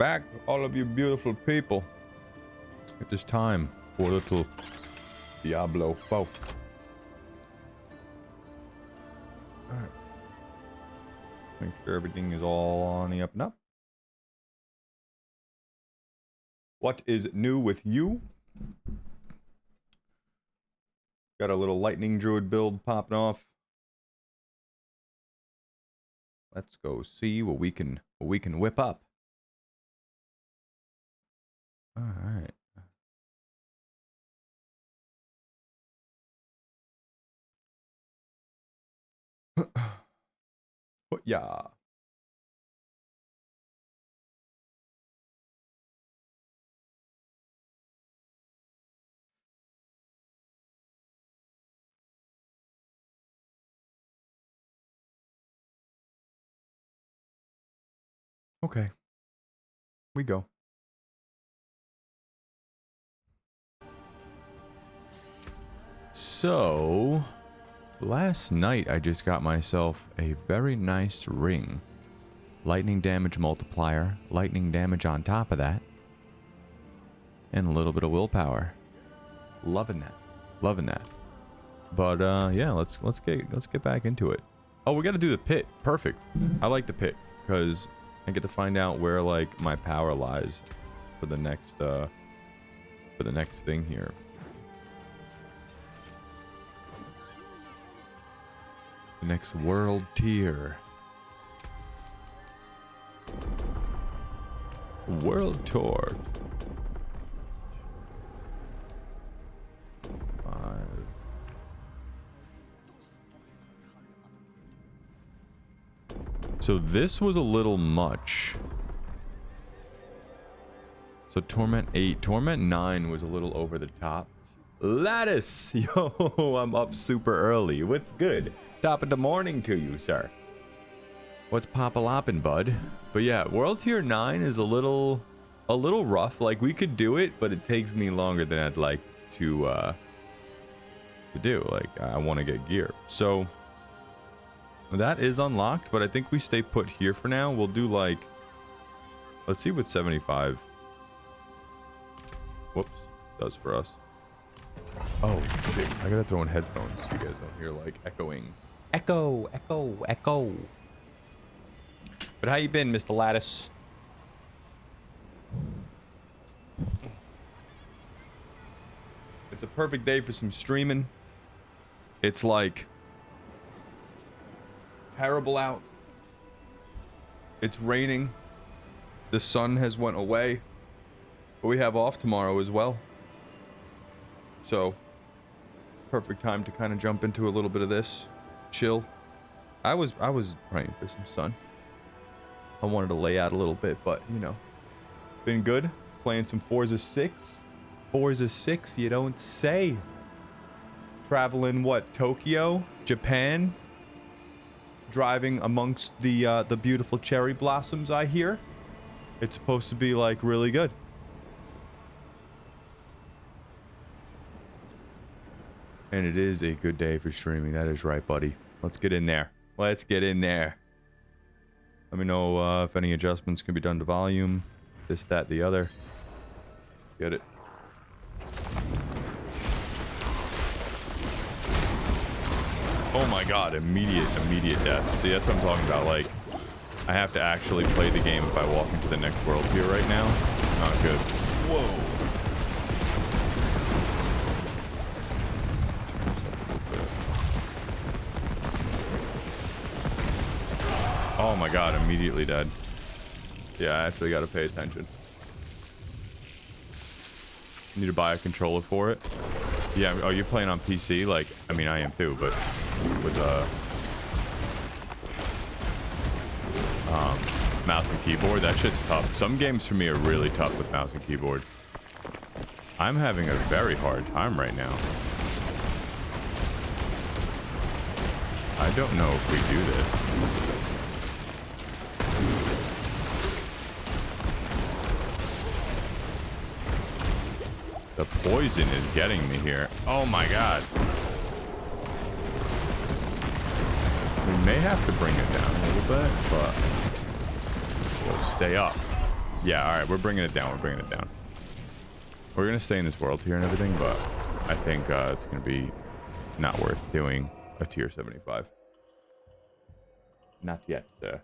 back, all of you beautiful people. It is time for little Diablo 4. Alright. Make sure everything is all on the up and up. What is new with you? Got a little lightning druid build popping off. Let's go see what we can whip up. All right. But yeah. Okay. We go. So, last night I just got myself a very nice ring. Lightning damage multiplier, lightning damage on top of that, and a little bit of willpower. Loving that. Loving that. But yeah, let's get back into it. Oh, we got to do the pit. Perfect. I like the pit because I get to find out where like my power lies for the next thing here. The next world tier. World tour. 5. So this was a little much. So Torment 8. Torment 9 was a little over the top. Lattice! Yo, I'm up super early. What's good? Top of the morning to you, sir. What's pop-a-loppin', bud? But yeah, World Tier 9 is a little rough. Like, we could do it, but it takes me longer than I'd like to do. Like, I want to get gear. So, that is unlocked, but I think we stay put here for now. We'll do, like... Let's see what 75... Whoops. Does for us. Oh, shit. I gotta throw in headphones so you guys don't hear, like, echoing. Echo, echo, echo. But how you been, Mr. Lattice? It's a perfect day for some streaming. It's like terrible out. It's raining. The sun has went away. But we have off tomorrow as well. So, perfect time to kind of jump into a little bit of this. Chill. I was praying for some sun. I wanted to lay out a little bit, but, you know, been good. Playing some Forza 6. Forza 6, you don't say. Traveling, what, Tokyo? Japan? Driving amongst the beautiful cherry blossoms, I hear. It's supposed to be, like, really good. And it is a good day for streaming. That is right, buddy. Let's get in there. Let's get in there. Let me know if any adjustments can be done to volume. This, that, the other. Get it. Oh my god, immediate death. See, that's what I'm talking about. Like, I have to actually play the game if I walk into the next world tier right now. Not good. Whoa. Oh my god, immediately dead. Yeah, I actually gotta pay attention. Need to buy a controller for it. Yeah, oh, you're playing on PC? Like, I mean, I am too, but with mouse and keyboard, that shit's tough. Some games for me are really tough with mouse and keyboard. I'm having a very hard time right now. I don't know if we do this. The poison is getting me here. Oh my god. We may have to bring it down a little bit, but we'll stay up. Yeah, all right, we're bringing it down. We're bringing it down. We're going to stay in this world here and everything, but I think it's going to be not worth doing a tier 75. Not yet, sir.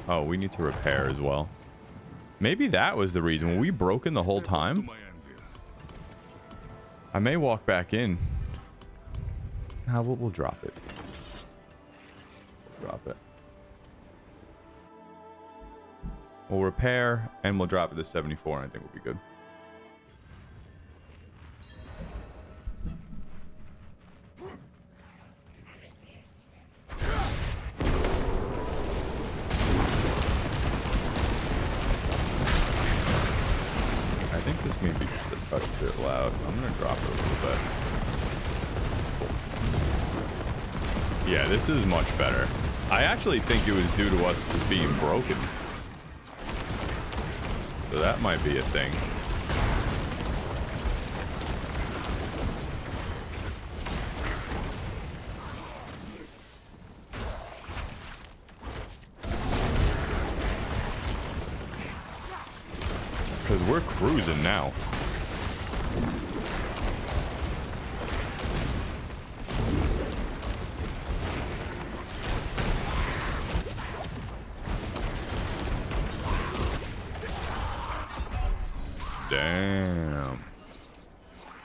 Oh, we need to repair as well. Maybe that was the reason. Were we broken the whole time? I may walk back in. Nah, we'll drop it. Drop it. We'll repair and we'll drop it to 74 and I think we'll be good. I think this may be just a touch bit loud. I'm gonna drop it a little bit. Yeah, this is much better. I actually think it was due to us just being broken. So that might be a thing. Because we're cruising now. Damn.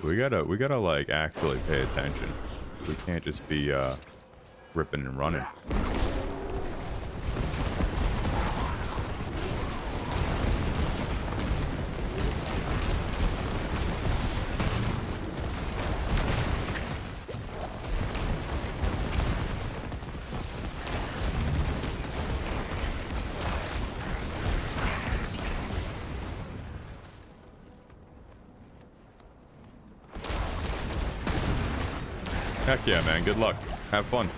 We gotta like actually pay attention. We can't just be ripping and running. Heck yeah, man. Good luck. Have fun.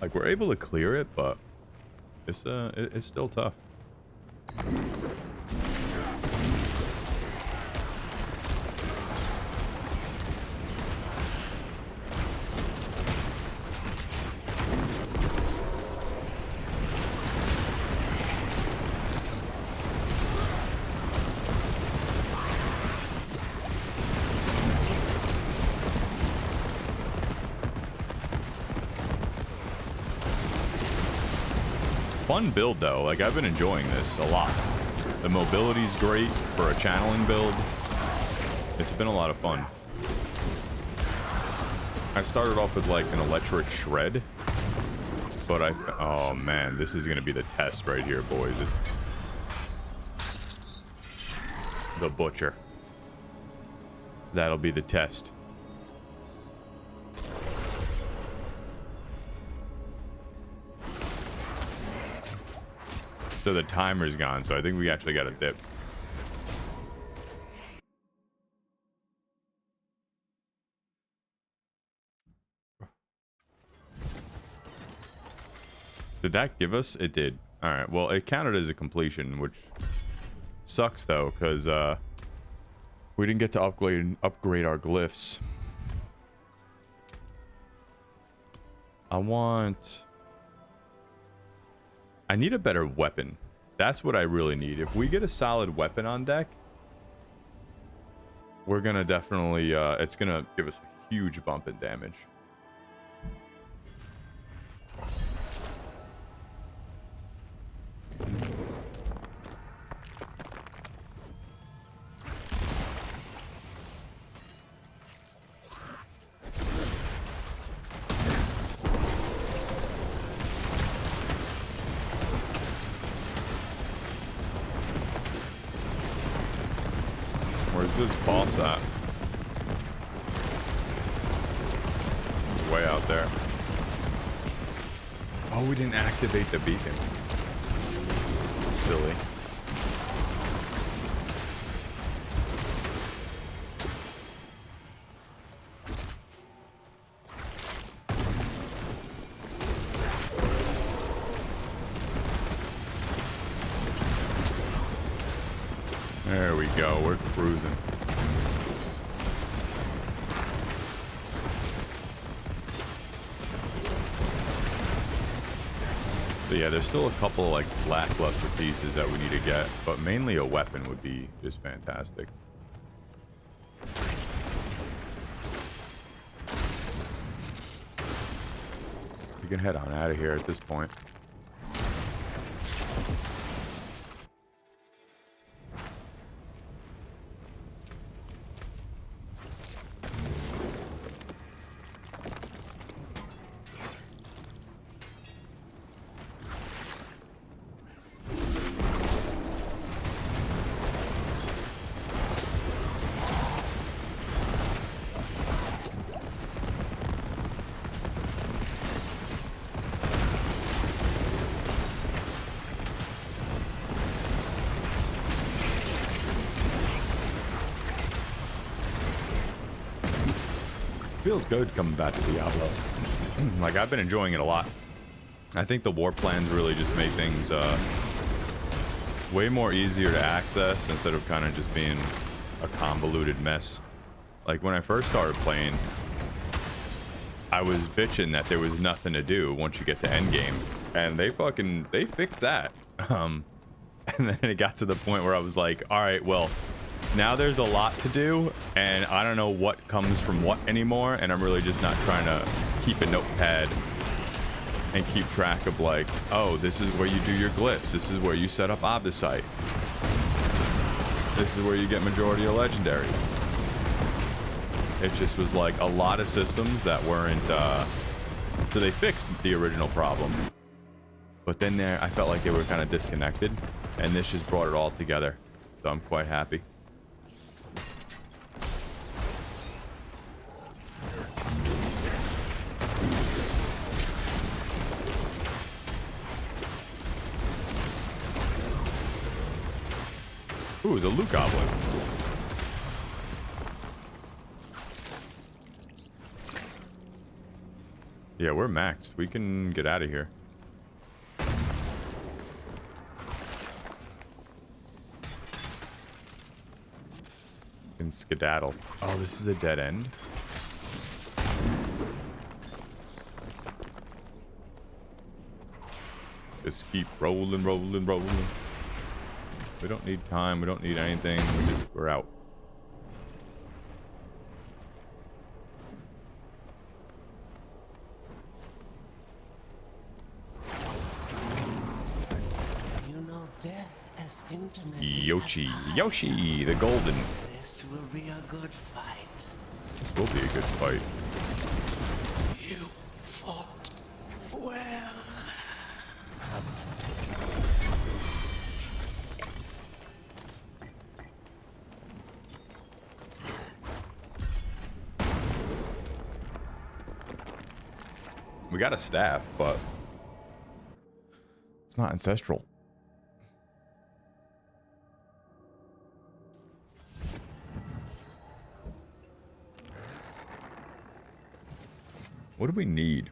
Like, we're able to clear it, but it's still tough. Fun build though, like I've been enjoying this a lot. The mobility's great for a channeling build. It's been a lot of fun. I started off with like an electric shred, but oh man, this is gonna be the test right here, boys. The butcher. That'll be the test. So the timer's gone, so I think we actually got a dip. Did that give us? It did. All right, well, it counted as a completion, which sucks though, because we didn't get to upgrade our glyphs. I need a better weapon. That's what I really need. If we get a solid weapon on deck, we're gonna definitely it's gonna give us a huge bump in damage. Where's this boss at? Way out there. Oh, we didn't activate the beacon. Silly. There we go. We're cruising. So yeah, there's still a couple like lackluster pieces that we need to get, but mainly a weapon would be just fantastic. We can head on out of here at this point. Feels good coming back to Diablo. Like, I've been enjoying it a lot. I think the war plans really just make things way more easier to access instead of kind of just being a convoluted mess. Like, when I first started playing, I was bitching that there was nothing to do once you get to endgame, and they fixed that. And then it got to the point where I was like, all right, well, now there's a lot to do, and I don't know what comes from what anymore, and I'm really just not trying to keep a notepad and keep track of like, oh, this is where you do your glyphs, this is where you set up Obdicite, this is where you get majority of legendary. It just was like a lot of systems that weren't, so they fixed the original problem. But then I felt like they were kind of disconnected, and this just brought it all together. So I'm quite happy. Ooh, it's a loot goblin. Yeah, we're maxed. We can get out of here. And skedaddle. Oh, this is a dead end. Just keep rolling, rolling, rolling. We don't need time. We don't need anything. We're out. You know death as intimately Yoshi. as I. Yoshi, the golden. This will be a good fight. This will be a good fight. You fought well. We got a staff, but it's not ancestral. What do we need?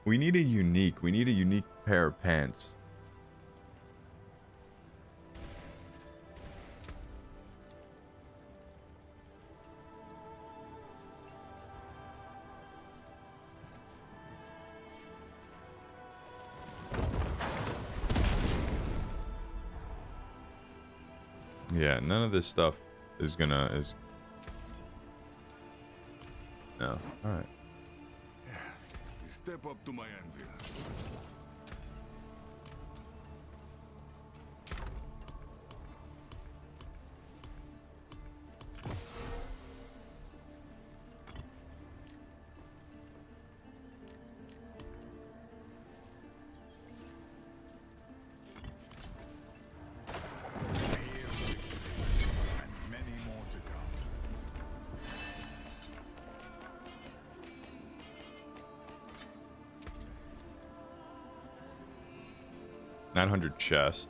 We need a unique pair of pants. Yeah, none of this stuff is no. All right. Step up to my anvil. And many more to come. 900 chest.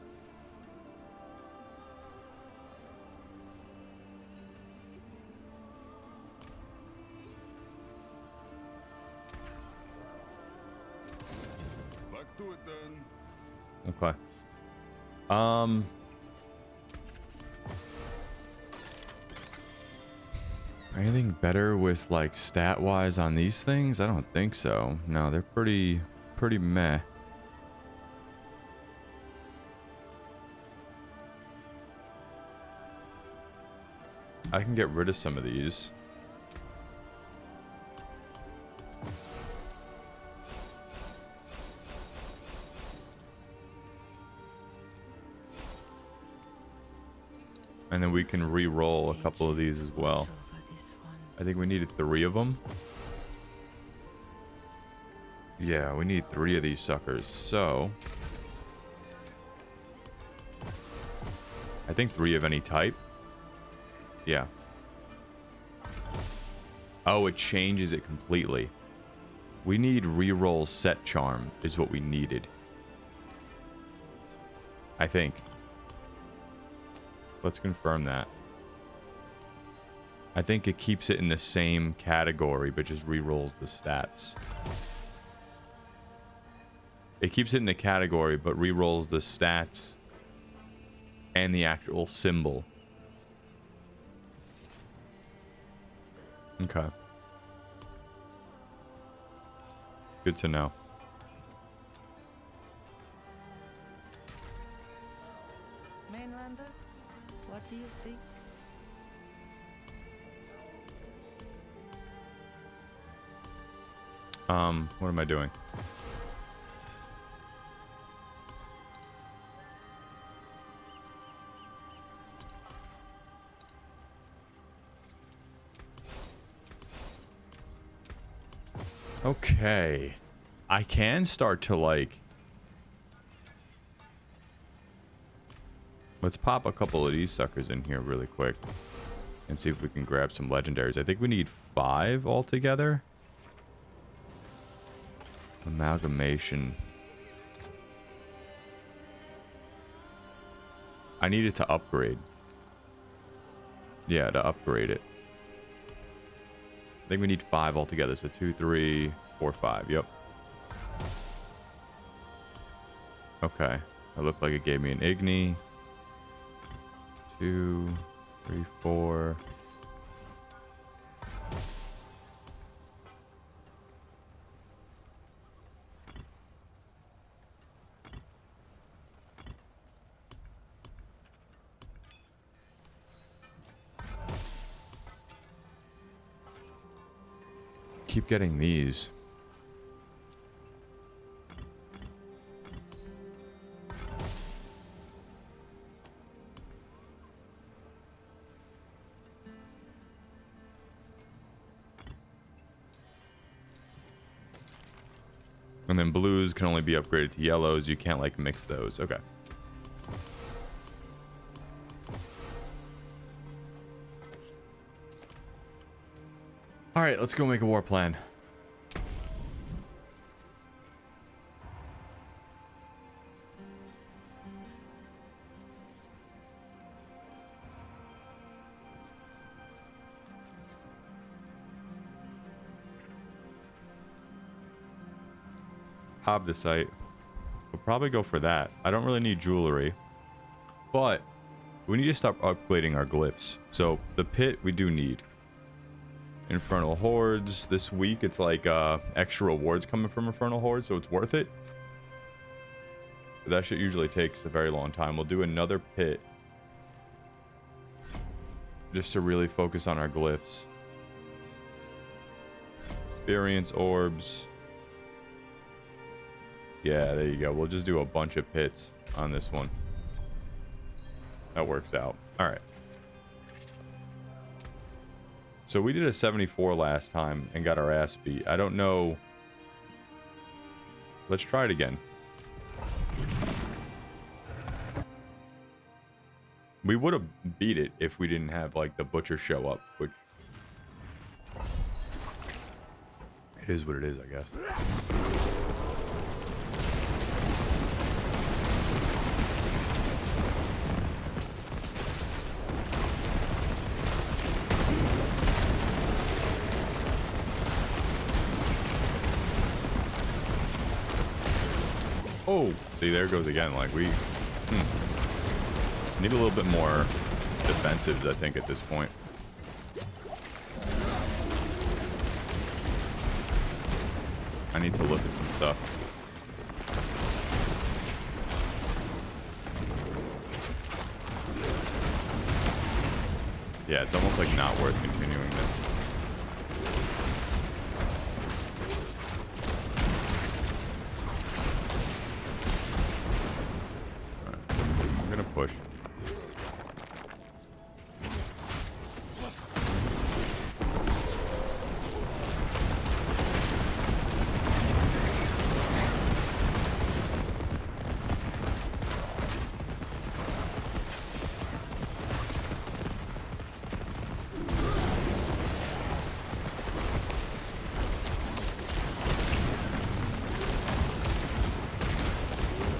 do it then. Okay. Anything better with like stat wise on these things? I don't think so. No, they're pretty meh. I can get rid of some of these. And then we can re-roll a couple of these as well. I think we needed 3 of them. Yeah, we need 3 of these suckers. So I think 3 of any type. Yeah. Oh, it changes it completely. We need re-roll set charm is what we needed. I think. Let's confirm that. I think it keeps it in the same category, but just re-rolls the stats. It keeps it in the category, but re-rolls the stats and the actual symbol. Okay. Good to know. Mainlander, what do you seek? What am I doing? Okay. I can start to like... Let's pop a couple of these suckers in here really quick and see if we can grab some legendaries. I think we need 5 altogether. Amalgamation. I need it to upgrade. Yeah, to upgrade it. I think we need 5 altogether. So 2, 3, 4, 5. Yep. Okay. It looked like it gave me an Igni. 2, 3, 4. Keep getting these. And then blues can only be upgraded to yellows. You can't like mix those. Okay. All right, let's go make a war plan. Hob the site. We'll probably go for that. I don't really need jewelry, but we need to start upgrading our glyphs. So the pit we do need. Infernal Hordes. This week it's like extra rewards coming from Infernal Hordes, so it's worth it. But that shit usually takes a very long time. We'll do another pit just to really focus on our glyphs. Experience orbs. Yeah, there you go. We'll just do a bunch of pits on this one. That works out. All right. So we did a 74 last time and got our ass beat. I don't know. Let's try it again. We would have beat it if we didn't have like the butcher show up, which it is what it is, I guess. Oh, see, there it goes again. Like, we need a little bit more defensives, I think, at this point. I need to look at some stuff. Yeah, it's almost like not worth continuing this. Alright, I'm gonna push.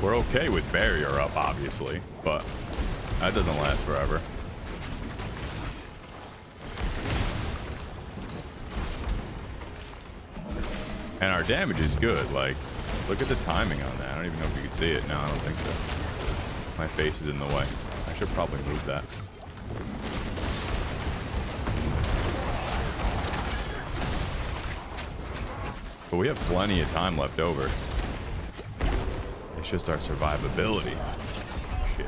We're okay with barrier up, obviously, but that doesn't last forever. And our damage is good. Like, look at the timing on that. I don't even know if you can see it. No, I don't think so. My face is in the way. I should probably move that. But we have plenty of time left over. It's just our survivability. Shit.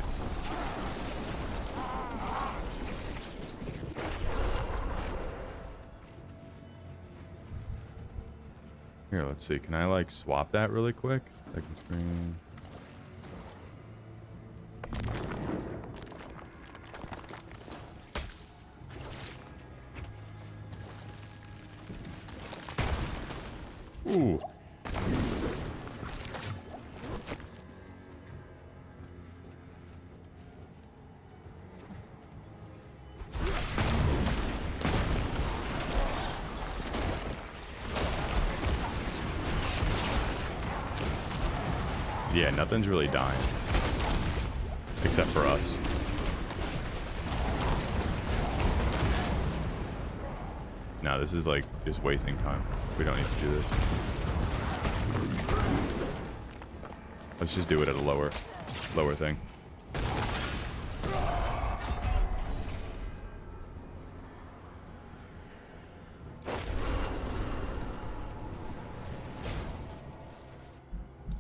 Here, let's see. Can I, like, swap that really quick? Second screen. Ooh. Yeah, nothing's really dying. Except for us. No, this is like just wasting time. We don't need to do this. Let's just do it at a lower thing.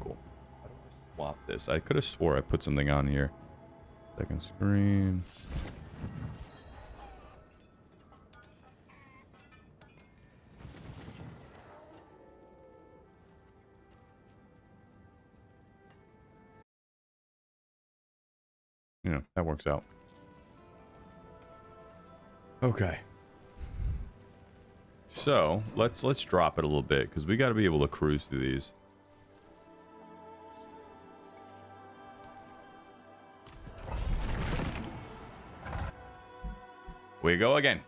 Cool. How do I swap this? I could have swore I put something on here. Second screen. Yeah, that works out. Okay. So let's drop it a little bit because we got to be able to cruise through these. We go again.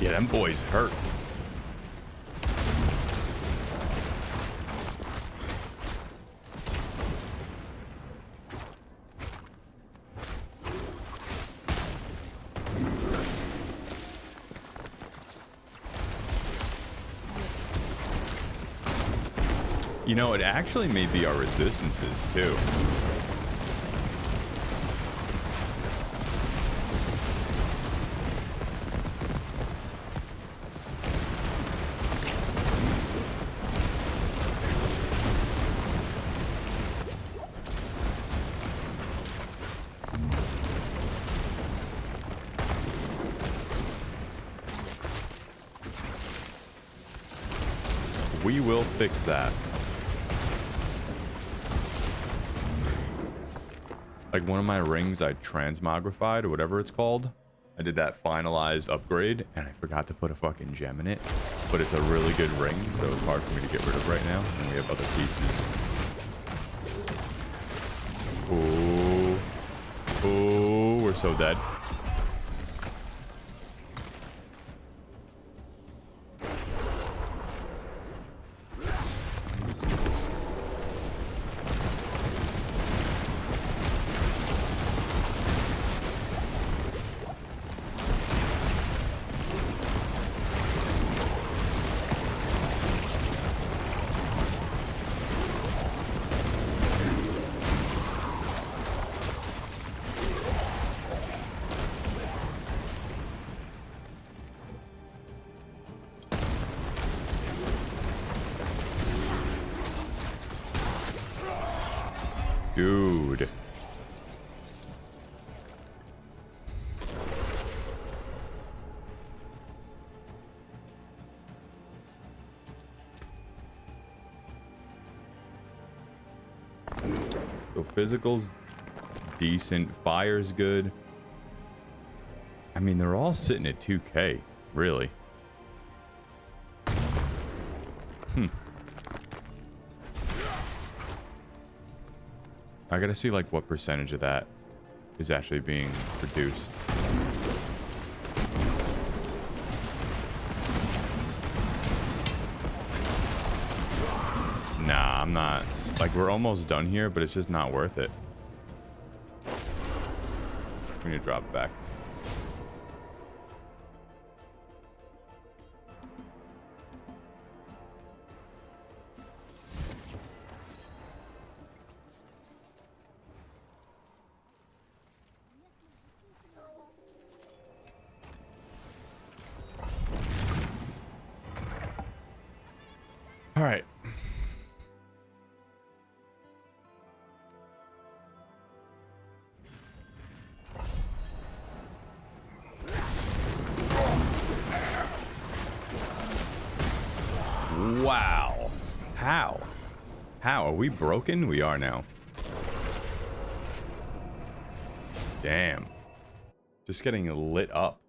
Yeah, them boys hurt. You know, it actually may be our resistances too. We will fix that. Like one of my rings I transmogrified or whatever it's called. I did that finalized upgrade and I forgot to put a fucking gem in it. But it's a really good ring, so it's hard for me to get rid of right now. And we have other pieces. Ooh. Ooh, we're so dead. Dude. So physical's decent, fire's good. I mean, they're all sitting at 2K, really. I gotta see like what percentage of that is actually being produced. Nah, I'm not. Like, we're almost done here, but it's just not worth it. We need to drop it back. All right. Wow. How? How? Are we broken? We are now. Damn. Just getting lit up.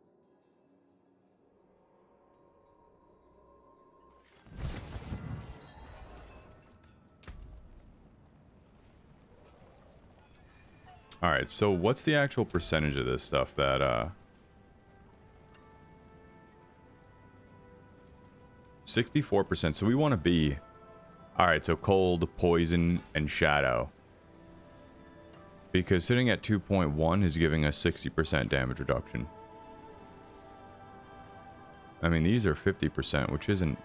All right, so what's the actual percentage of this stuff that 64%. So we want to be, all right, so cold, poison, and shadow. Because sitting at 2.1 is giving us 60% damage reduction. I mean, these are 50%, which isn't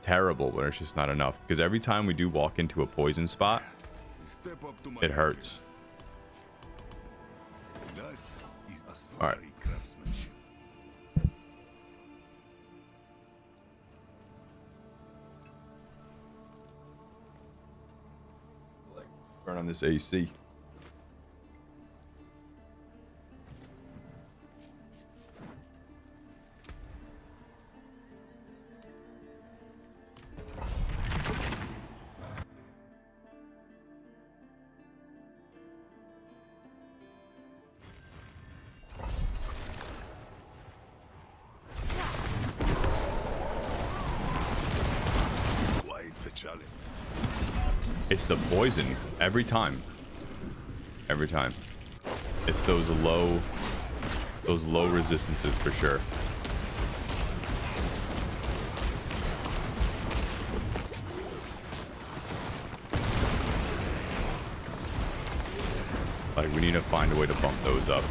terrible, but it's just not enough. Because every time we do walk into a poison spot, it hurts. All right. Turn on this AC. It's the poison every time. Every time. It's those low resistances for sure. Like, we need to find a way to bump those up.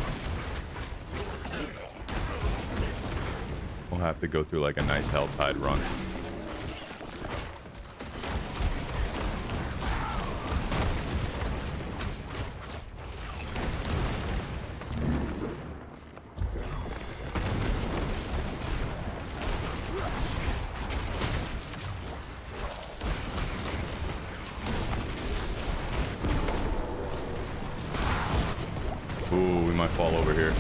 We'll have to go through like a nice Helltide run. Ooh, we might fall over here.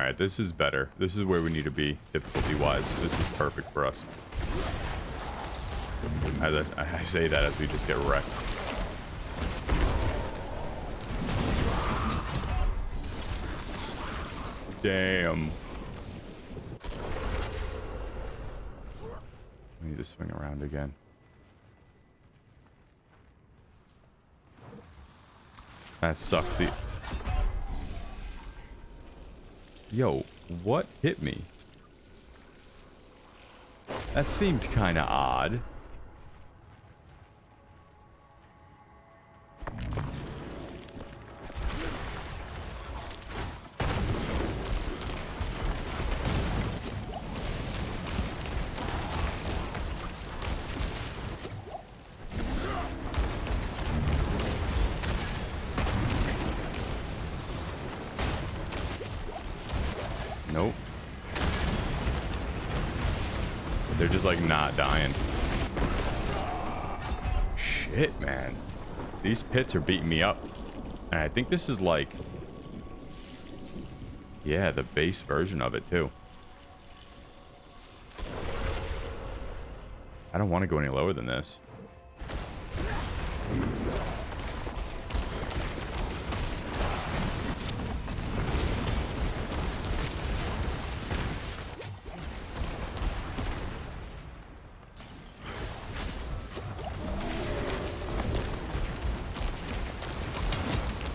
Alright, this is better. This is where we need to be, difficulty-wise. This is perfect for us. I say that as we just get wrecked. Damn. We need to swing around again. That sucks. Yo, what hit me? That seemed kind of odd. Nope. They're just like not dying. Shit, man. These pits are beating me up. And I think this is like... yeah, the base version of it too. I don't want to go any lower than this.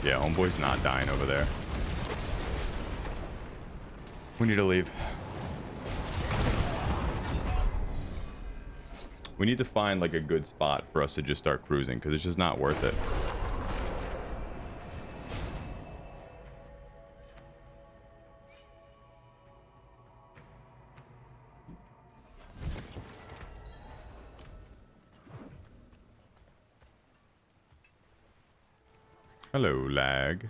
Yeah, homeboy's not dying over there. We need to leave. We need to find like a good spot for us to just start cruising, because it's just not worth it. Hello, lag.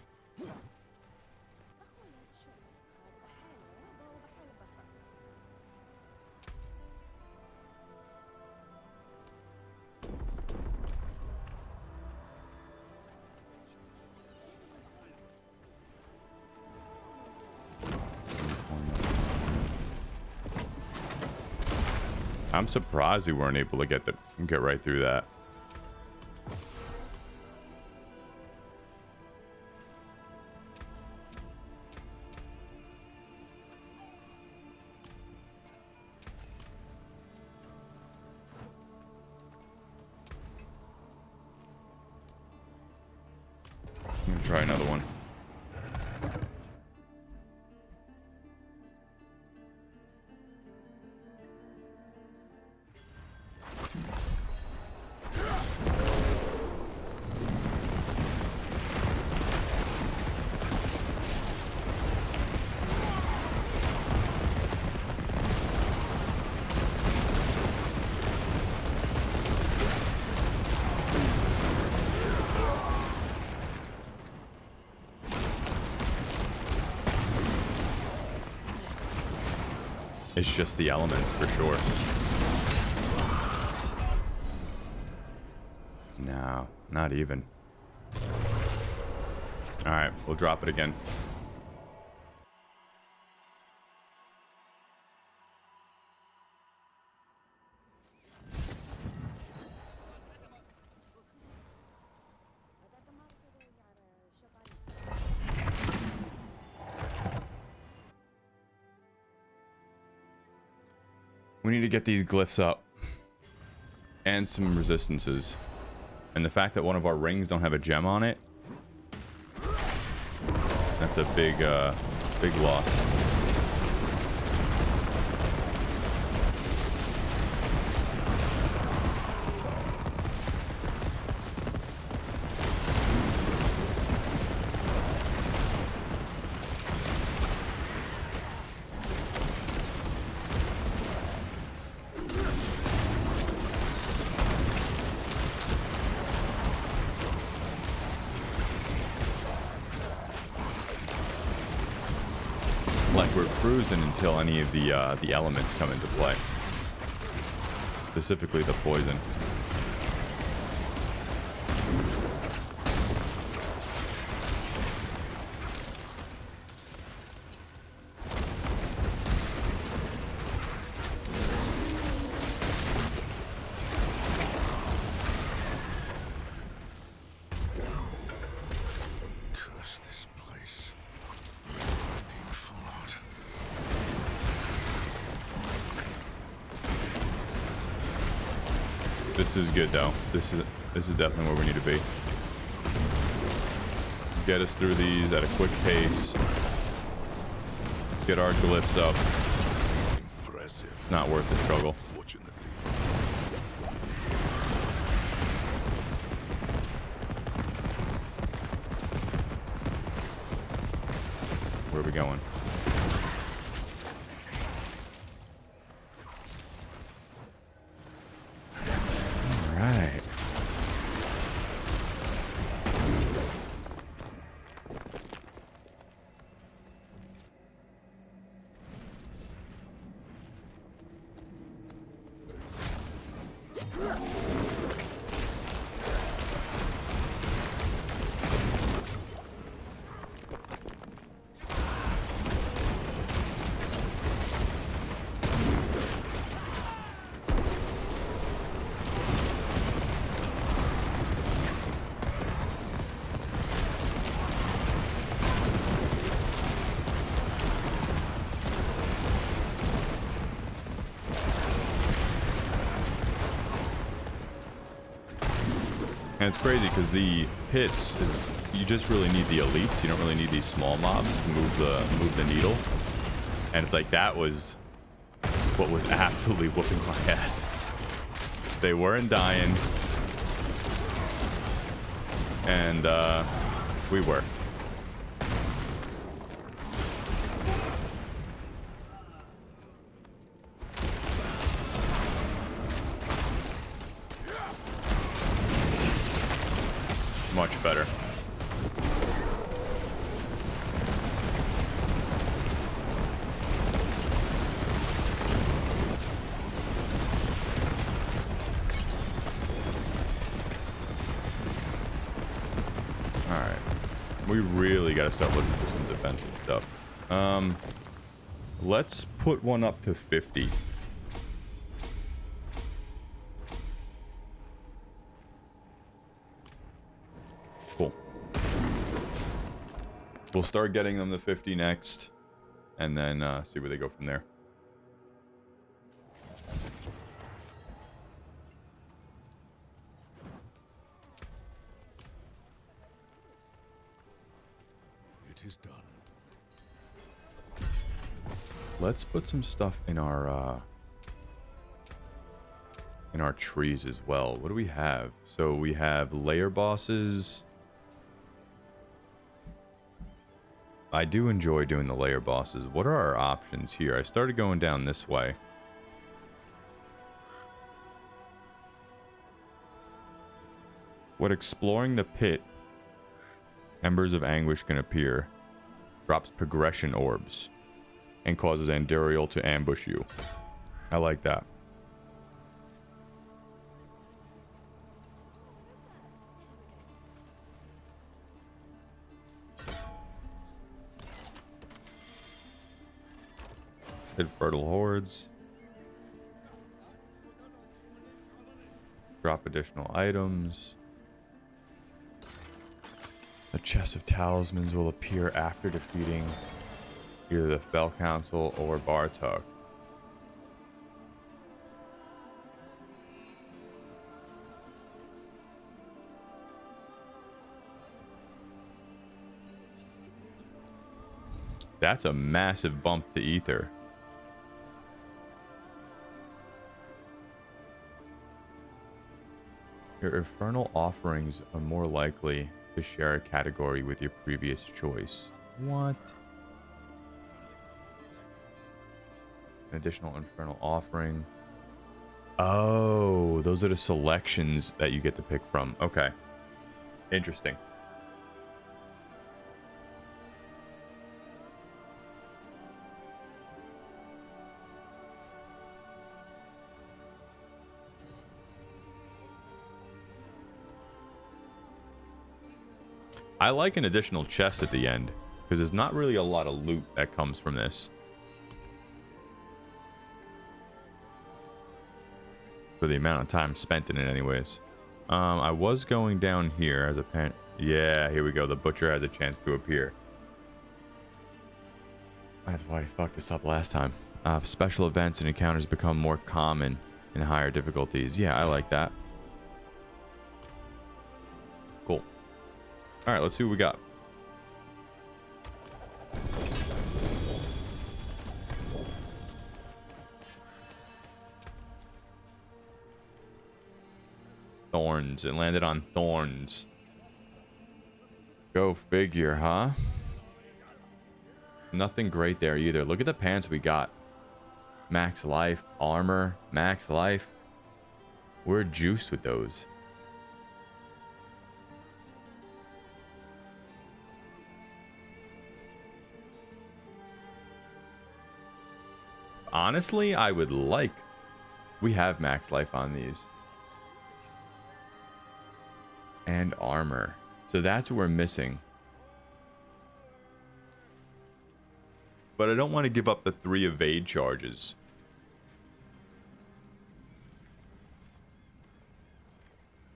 I'm surprised we weren't able to get right through that. I'm gonna try another one. It's just the elements for sure. No, not even. All right, we'll drop it again. We need to get these glyphs up and some resistances, and the fact that one of our rings don't have a gem on it, that's a big big loss. We're cruising until any of the elements come into play. Specifically the poison. This is good though. This is definitely where we need to be. Get us through these at a quick pace. Get our glyphs up. Impressive. It's not worth the struggle. Fortunately. Where are we going? All right. And it's crazy because the hits is you just really need the elites. You don't really need these small mobs to move the needle. And it's like that was what was absolutely whooping my ass. They weren't dying, and we were. Much better. All right. We really got to start looking for some defensive stuff. Let's put one up to 50. Cool. We'll start getting them to 50 next, and then see where they go from there. It is done. Let's put some stuff in our trees as well. What do we have? So we have layer bosses. I do enjoy doing the layer bosses. What are our options here? I started going down this way. When exploring the pit, embers of anguish can appear. Drops progression orbs. And causes Andariel to ambush you. I like that. Hit fertile hordes. Drop additional items. A chest of talismans will appear after defeating either the Fell Council or Bartok. That's a massive bump to ether. Your infernal offerings are more likely to share a category with your previous choice. What? An additional infernal offering. Oh, those are the selections that you get to pick from. Okay. Interesting. I like an additional chest at the end, because there's not really a lot of loot that comes from this. For the amount of time spent in it anyways. I was going down here as a pen. Yeah, here we go. The butcher has a chance to appear. That's why I fucked this up last time. Special events and encounters become more common in higher difficulties. Yeah, I like that. All right, let's see what we got. Thorns. It landed on thorns. Go figure, huh? Nothing great there either. Look at the pants we got. Max life, armor, max life. We're juiced with those. Honestly, I would like... We have max life on these. And armor. So that's what we're missing. But I don't want to give up the 3 evade charges.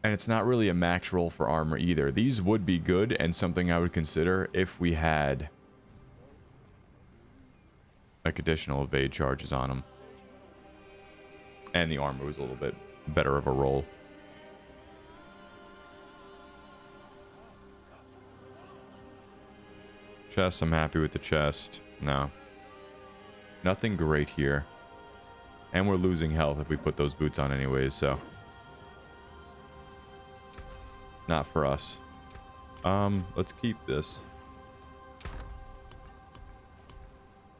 And it's not really a max roll for armor either. These would be good and something I would consider if we had like additional evade charges on them. And the armor was a little bit better of a roll. Chest, I'm happy with the chest. No. Nothing great here. And we're losing health if we put those boots on anyways, so. Not for us. Let's keep this.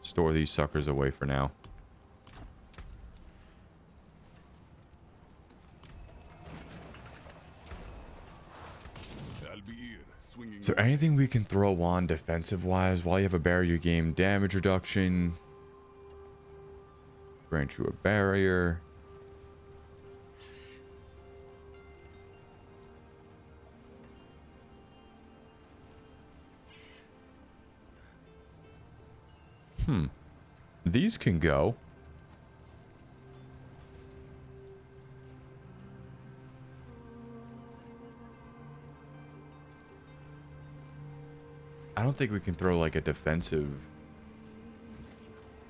Store these suckers away for now. Is there anything we can throw on defensive-wise while you have a barrier game? Damage reduction. Grant you a barrier. These can go. I don't think we can throw like a defensive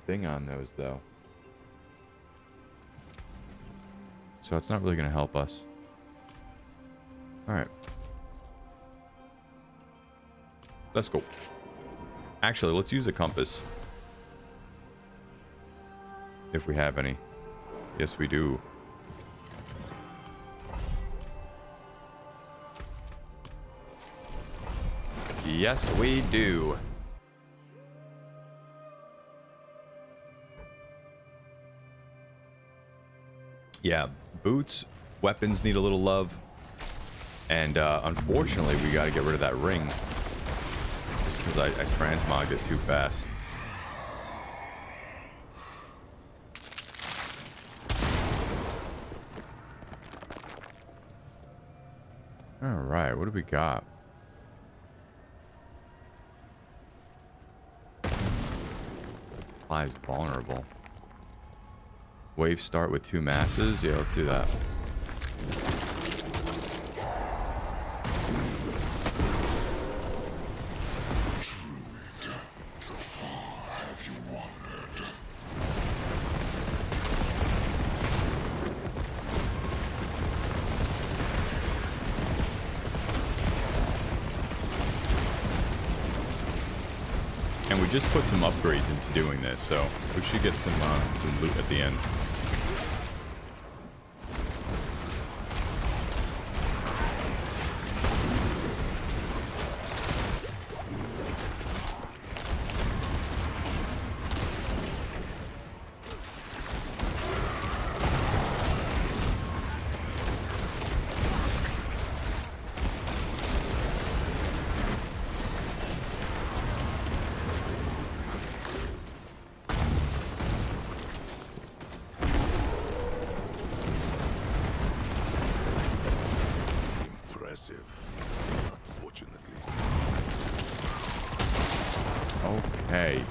thing on those though. So it's not really going to help us. All right. Let's go. Actually, let's use a compass. If we have any. Yes, we do. Yes, we do. Yeah, boots, weapons need a little love. And unfortunately, we got to get rid of that ring. Just because I transmogged it too fast. Alright, what do we got? Applies vulnerable. Wave start with 2 masses? Yeah, let's do that. Just put some upgrades into doing this, so we should get some loot at the end. Okay.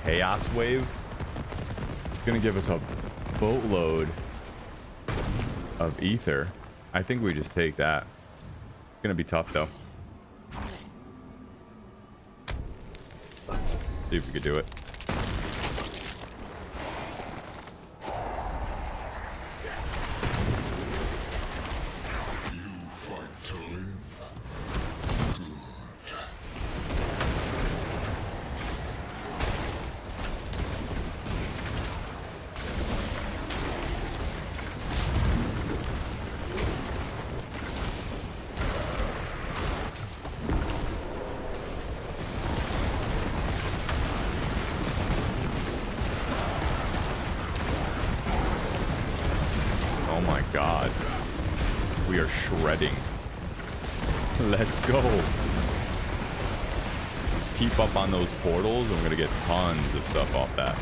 Chaos Wave. It's gonna give us a boatload of ether. I think we just take that. It's gonna be tough though. See if we could do it. shredding. Let's go. Just keep up on those portals, and we're gonna get tons of stuff off that.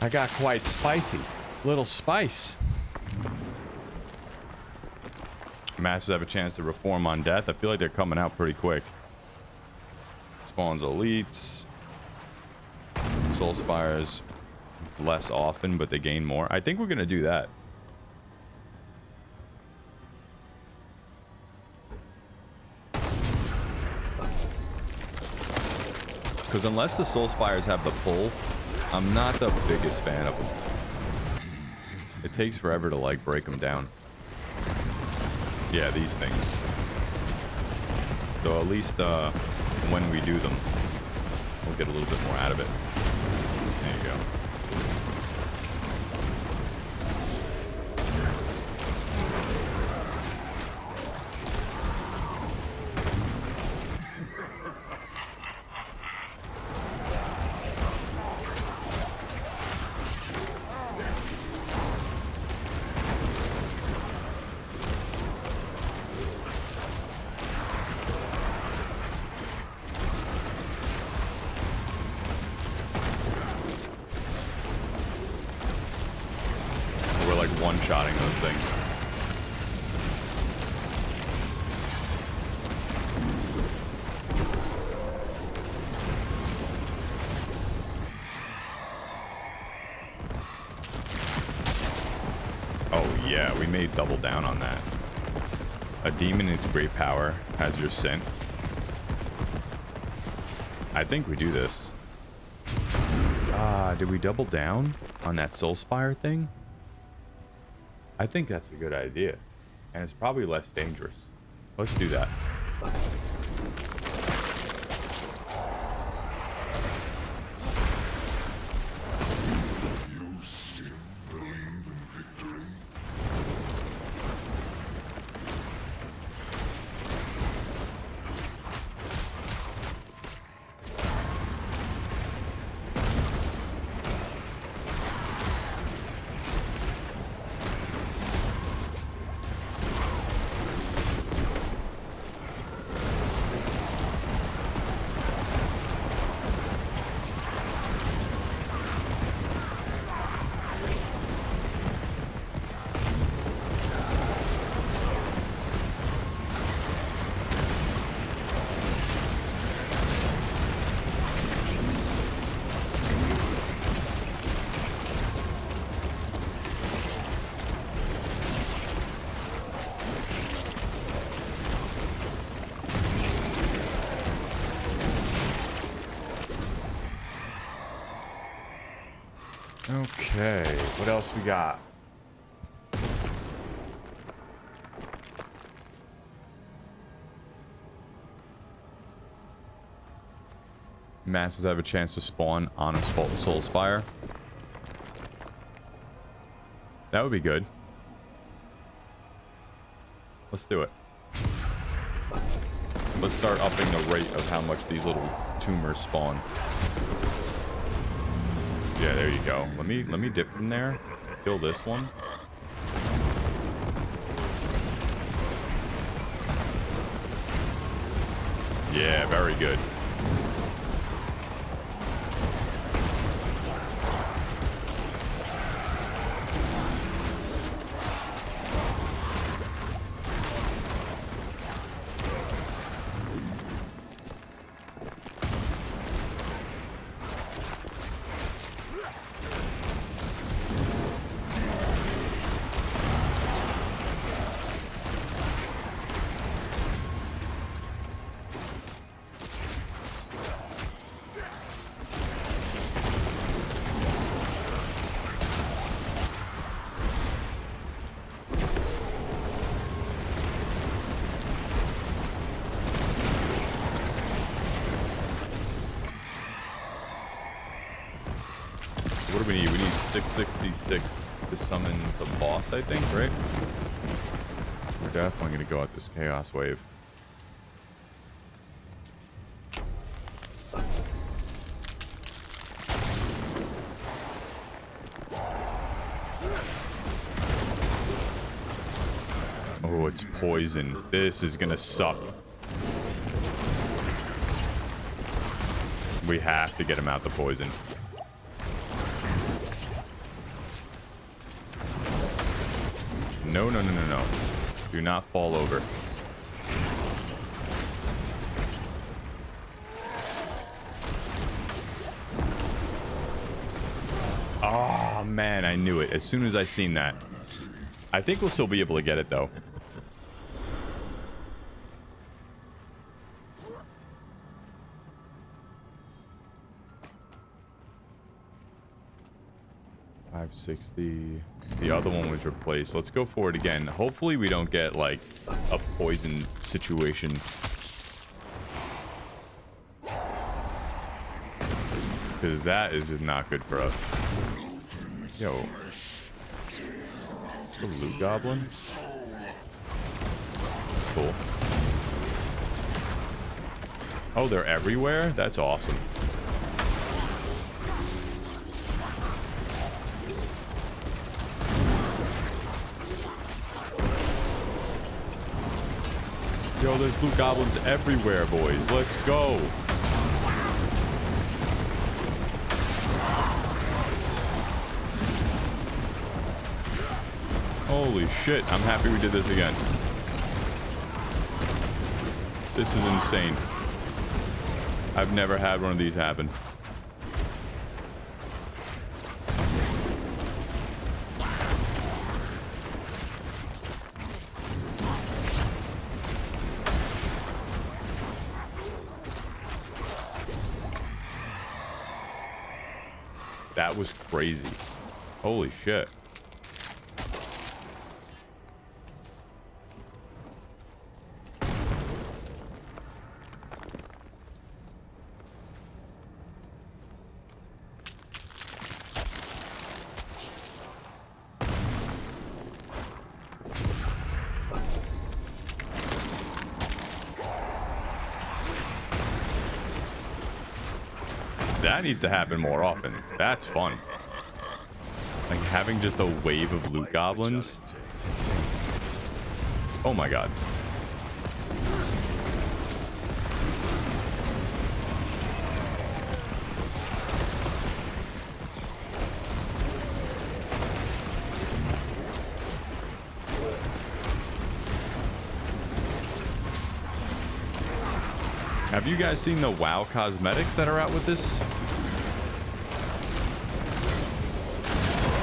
I got quite spicy. Little spice. Masses have a chance to reform on death. I feel like they're coming out pretty quick. Spawns elites. Soul Spires less often, but they gain more. I think we're going to do that. Because unless the Soul Spires have the pull, I'm not the biggest fan of them. It takes forever to like break them down. Yeah, these things. So at least when we do them, we'll get a little bit more out of it. There you go. One-shotting those things. Oh yeah, we may double down on that. A demon into great power has your scent. I think we do this. Did we double down on that Soul Spire thing? I think that's a good idea. And it's probably less dangerous. Let's do that. You still believe in victory? Okay, what else we got? Masses have a chance to spawn on a Soul Spire. That would be good. Let's do it. Let's start upping the rate of how much these little tumors spawn. Yeah, there you go. Let me dip from there. Kill this one. Yeah, very good. What do we need? We need 666 to summon the boss, I think, right? We're definitely going to go at this chaos wave. Oh, it's poison. This is gonna suck. We have to get him out the poison. No, no, no, no, no. Do not fall over. Oh, man, I knew it. As soon as I seen that. I think we'll still be able to get it, though. $560. The other one was replaced. Let's go for it again. Hopefully we don't get like a poison situation. Because that is just not good for us. Yo. The loot goblin? Cool. Oh, they're everywhere? That's awesome. Yo, there's loot goblins everywhere, boys. Let's go. Holy shit. I'm happy we did this again. This is insane. I've never had one of these happen. That was crazy. Holy shit. That needs to happen more often. That's fun. Like having just a wave of loot goblins. It's insane. Oh my god. Have you guys seen the WoW cosmetics that are out with this?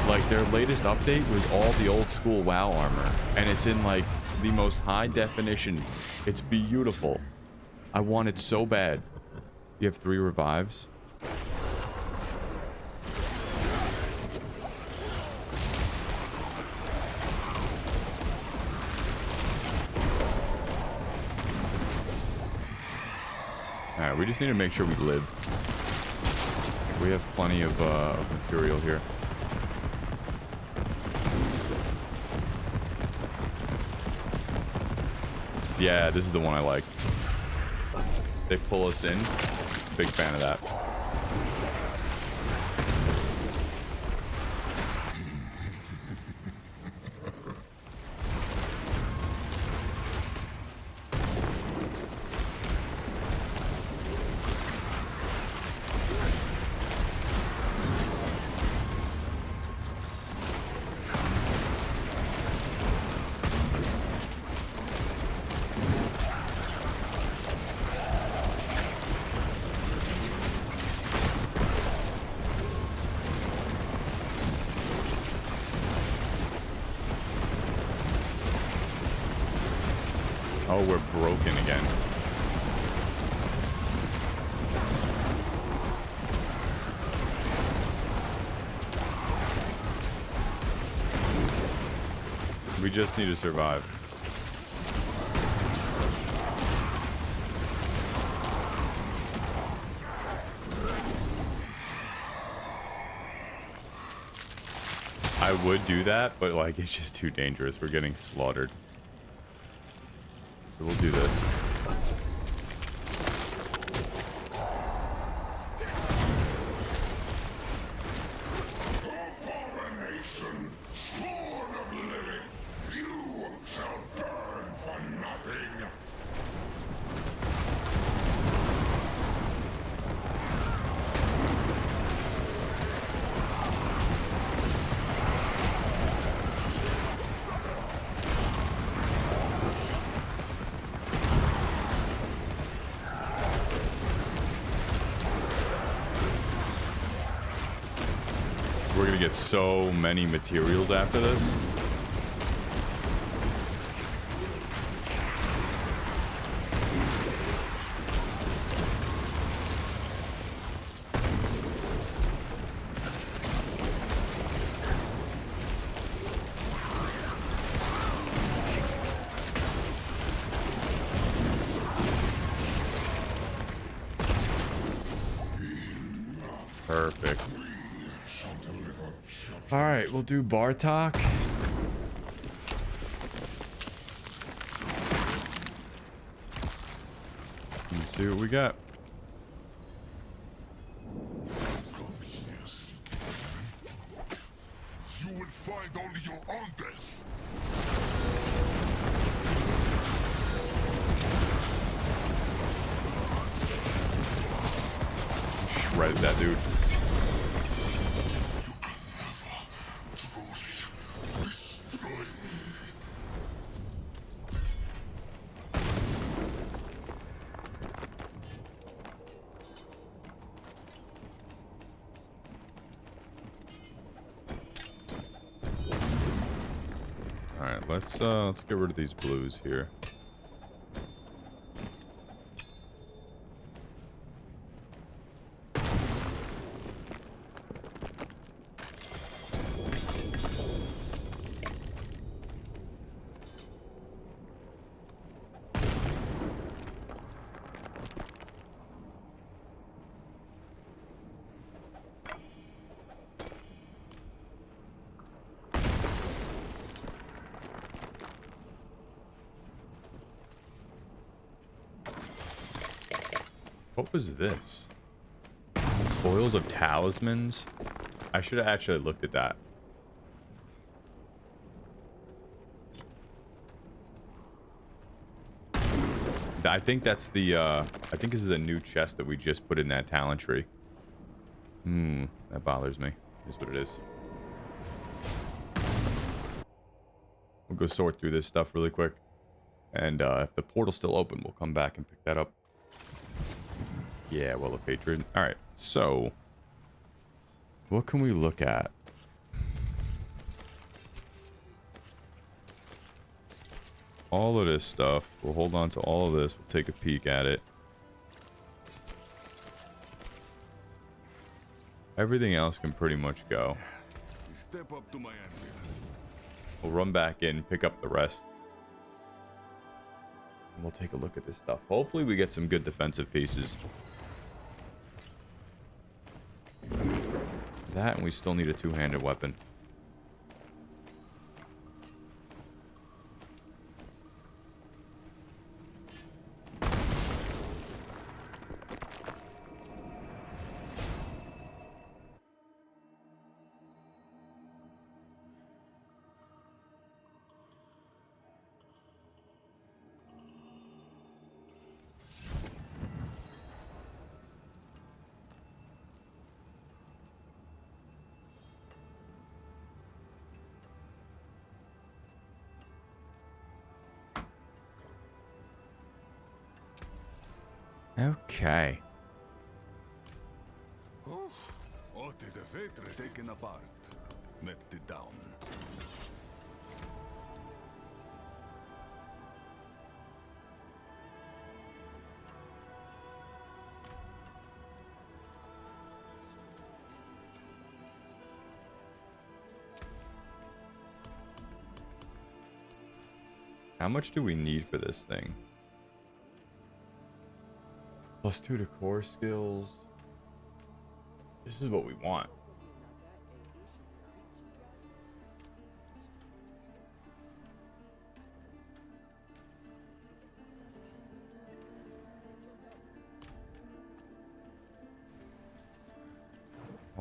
Like their latest update was all the old school WoW armor, and it's in like the most high definition. It's beautiful. I want it so bad. You have 3 revives. Alright, we just need to make sure we live. We have plenty of material here. Yeah, this is the one I like. They pull us in. Big fan of that. Oh, we're broken again. We just need to survive. I would do that, but like it's just too dangerous. We're getting slaughtered. So we'll do this. Abomination, spawn of living, you shall burn for nothing. We're gonna get so many materials after this. Perfect. All right, we'll do Bartok. Let's see what we got. Come here, seeking. You will find only your own death. Shredded that dude. Let's get rid of these blues here. What was this? Spoils of talismans? I should have actually looked at that. I think that's the, I think this is a new chest that we just put in that talent tree. That bothers me. Is what it is. We'll go sort through this stuff really quick. And if the portal's still open, we'll come back and pick that up. Yeah, well, a patron. All right, so what can we look at? All of this stuff. We'll hold on to all of this. We'll take a peek at it. Everything else can pretty much go. Step up to my anvil. We'll run back in, pick up the rest. And we'll take a look at this stuff. Hopefully we get some good defensive pieces. That, and we still need a two-handed weapon. Okay. What is a fortress taken apart, melted down. How much do we need for this thing? +2 to core skills. This is what we want.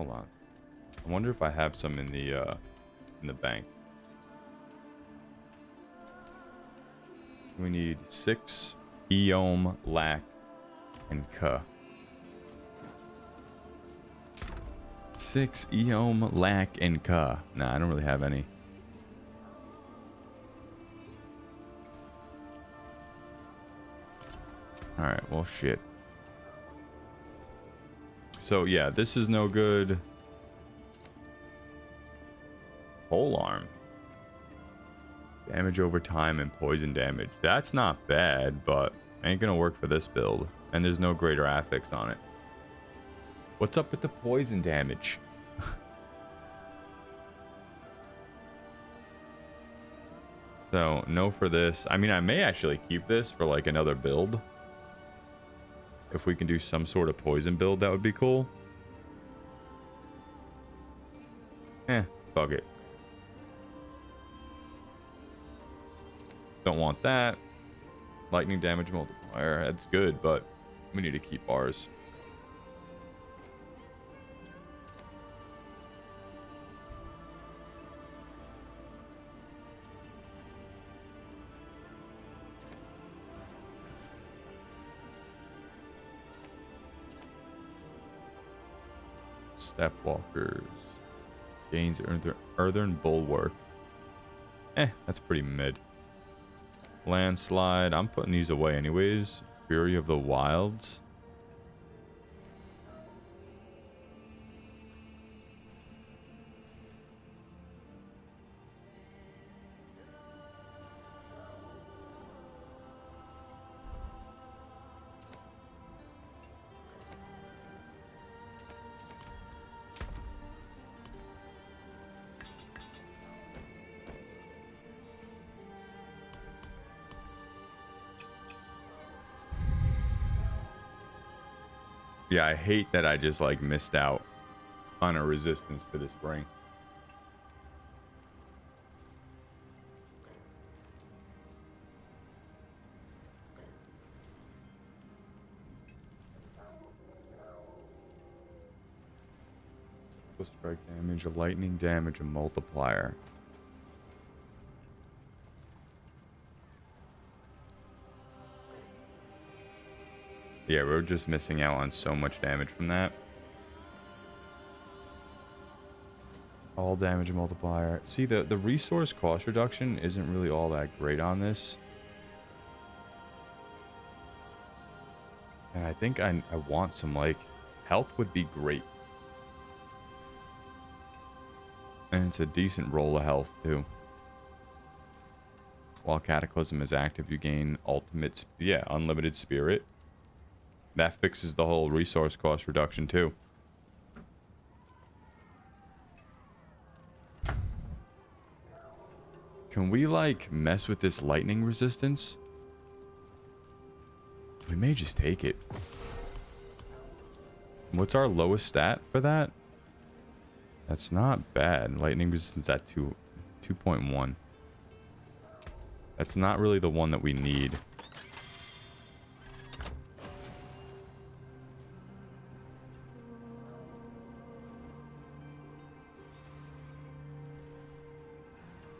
Hold on. I wonder if I have some in the bank. We need 6 Eom, Lack, and Ka. 6 Eom, Lack, and Ka. Nah, I don't really have any. Alright, well, shit. So, yeah, this is no good. Pole arm. Damage over time and poison damage. That's not bad, but ain't gonna work for this build. And there's no greater affix on it. What's up with the poison damage? So, no for this. I mean, I may actually keep this for like another build. If we can do some sort of poison build, that would be cool. Fuck it. Don't want that. Lightning damage multiplier. That's good, but we need to keep ours. Stepwalkers. Gains earthen bulwark. That's pretty mid. Landslide. I'm putting these away anyways. Fury of the Wilds. Yeah, I hate that I just like missed out on a resistance for this ring. Strike damage, a lightning damage, a multiplier. Yeah, we're just missing out on so much damage from that. All damage multiplier. See, the resource cost reduction isn't really all that great on this. And I think I want some, like, health would be great. And it's a decent roll of health, too. While Cataclysm is active, you gain ultimate, unlimited spirit. That fixes the whole resource cost reduction, too. Can we, like, mess with this lightning resistance? We may just take it. What's our lowest stat for that? That's not bad. Lightning resistance at 2.1. That's not really the one that we need.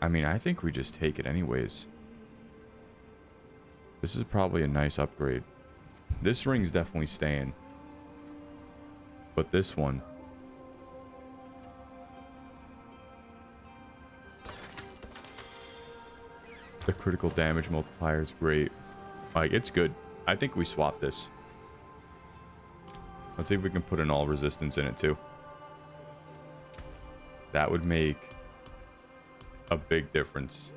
I mean, I think we just take it anyways. This is probably a nice upgrade. This ring's definitely staying. But this one... the critical damage multiplier is great. Like, it's good. I think we swap this. Let's see if we can put an all resistance in it, too. That would make... a big difference.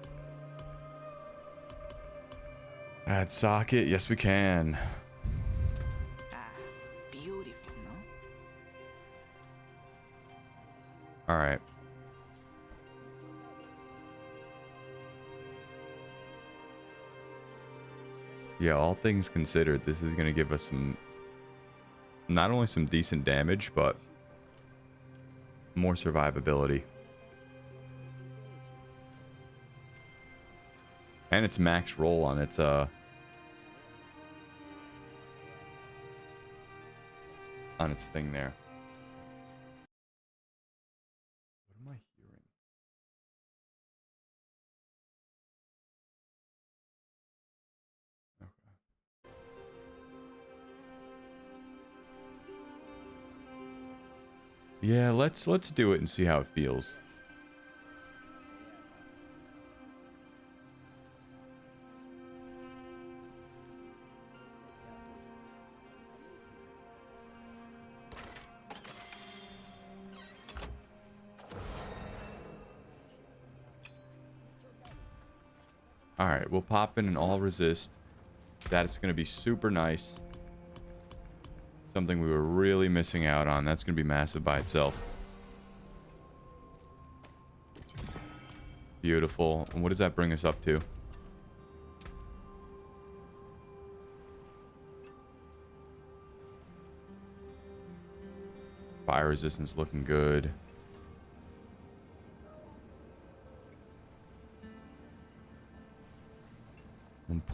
Add socket. Yes, we can. Beautiful, no? All right. Yeah, all things considered, this is going to give us some... not only some decent damage, but more survivability. And it's max roll on its thing there. Yeah, let's do it and see how it feels. All right, we'll pop in an all resist. That is going to be super nice. Something we were really missing out on. That's going to be massive by itself. Beautiful. And what does that bring us up to? Fire resistance looking good.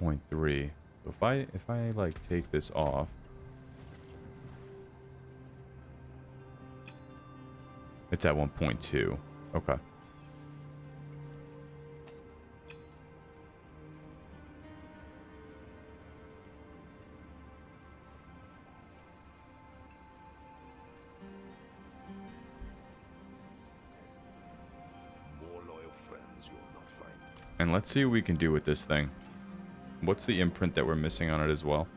.3. So if I like take this off, it's at 1.2. Okay. More loyal friends you will not find. And let's see what we can do with this thing. What's the imprint that we're missing on it as well?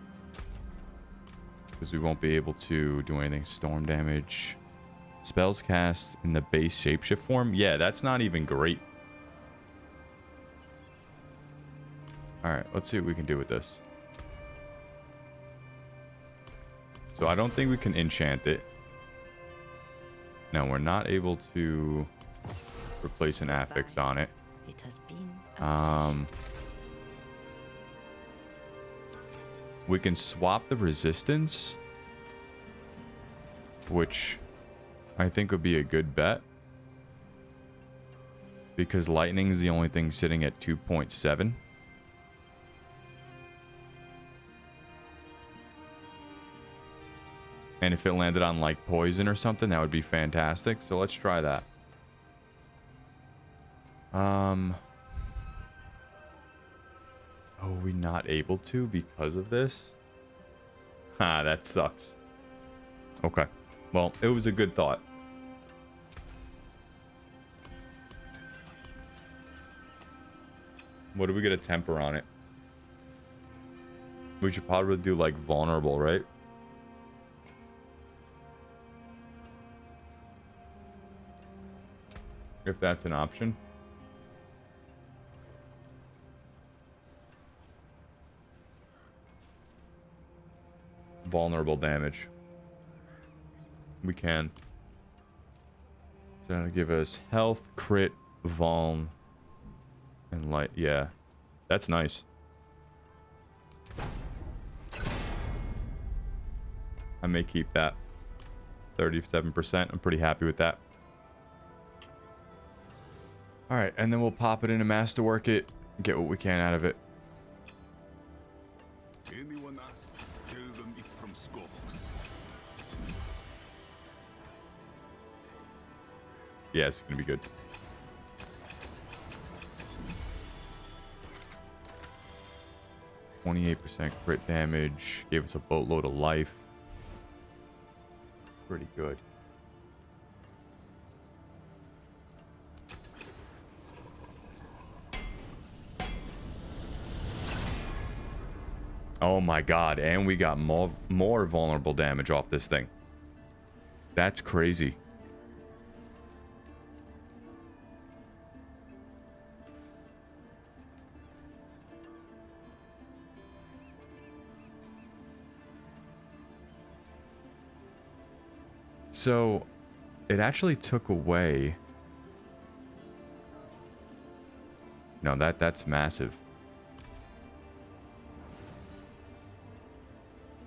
Because we won't be able to do anything. Storm damage. Spells cast in the base shapeshift form. Yeah, that's not even great. Alright, let's see what we can do with this. So I don't think we can enchant it. No, we're not able to replace an affix on it. It has been We can swap the resistance, which I think would be a good bet, because lightning is the only thing sitting at 2.7. And if it landed on like poison or something, that would be fantastic. So let's try that. Oh, we not able to because of this? Ha, that sucks. Okay. Well, it was a good thought. What do we get a temper on it? We should probably do like vulnerable, right? If that's an option. Vulnerable damage. We can. So that'll give us health, crit, vuln, and light. Yeah, that's nice. I may keep that. 37%. I'm pretty happy with that. All right, and then we'll pop it into Masterwork it, get what we can out of it. Anyone asks, tell them it's from Scopus. Yeah, it's gonna be good. %, crit damage. Gave us a boatload of life. Pretty good. Oh my god, and we got more vulnerable damage off this thing. That's crazy. So, it actually took away... No, that's massive.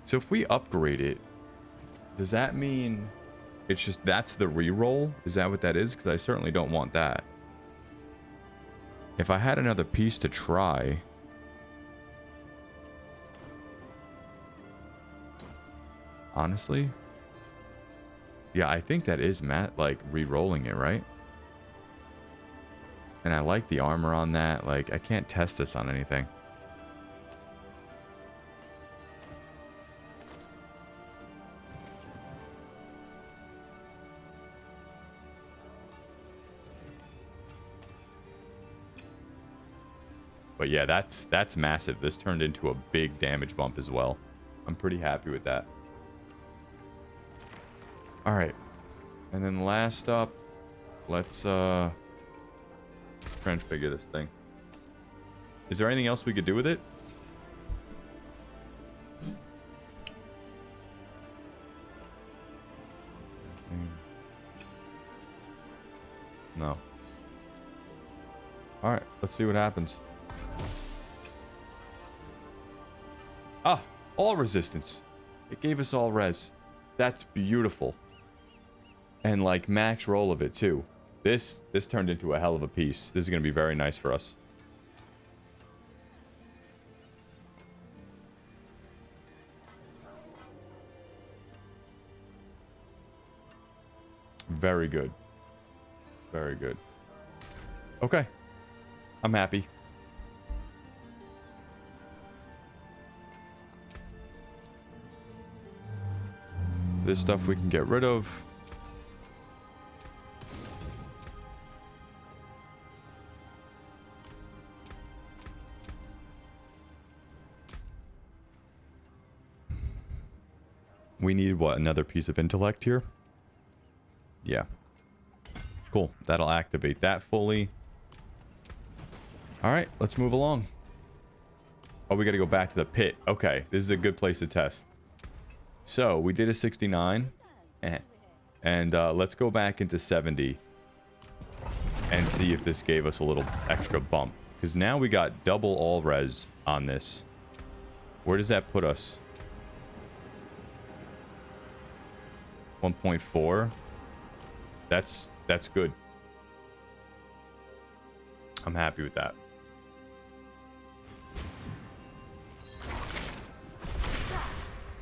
So if we upgrade it, does that mean it's just that's the reroll? Is that what that is? Because I certainly don't want that. If I had another piece to try... Honestly? Yeah, I think that is like re-rolling it, right? And I like the armor on that. Like, I can't test this on anything. But yeah, that's massive. This turned into a big damage bump as well. I'm pretty happy with that. All right. And then last up, let's try and figure this thing. Is there anything else we could do with it? No. All right, let's see what happens. Ah, all resistance. It gave us all res. That's beautiful. And like max roll of it too. This turned into a hell of a piece. This is going to be very nice for us. Very good. Very good. Okay. I'm happy. This stuff we can get rid of. We need, what, another piece of intellect here? Yeah. Cool. That'll activate that fully. All right, let's move along. Oh, we got to go back to the pit. Okay, this is a good place to test. So, we did a 69. And let's go back into 70. And see if this gave us a little extra bump. Because now we got double all res on this. Where does that put us? 1.4. That's good. I'm happy with that.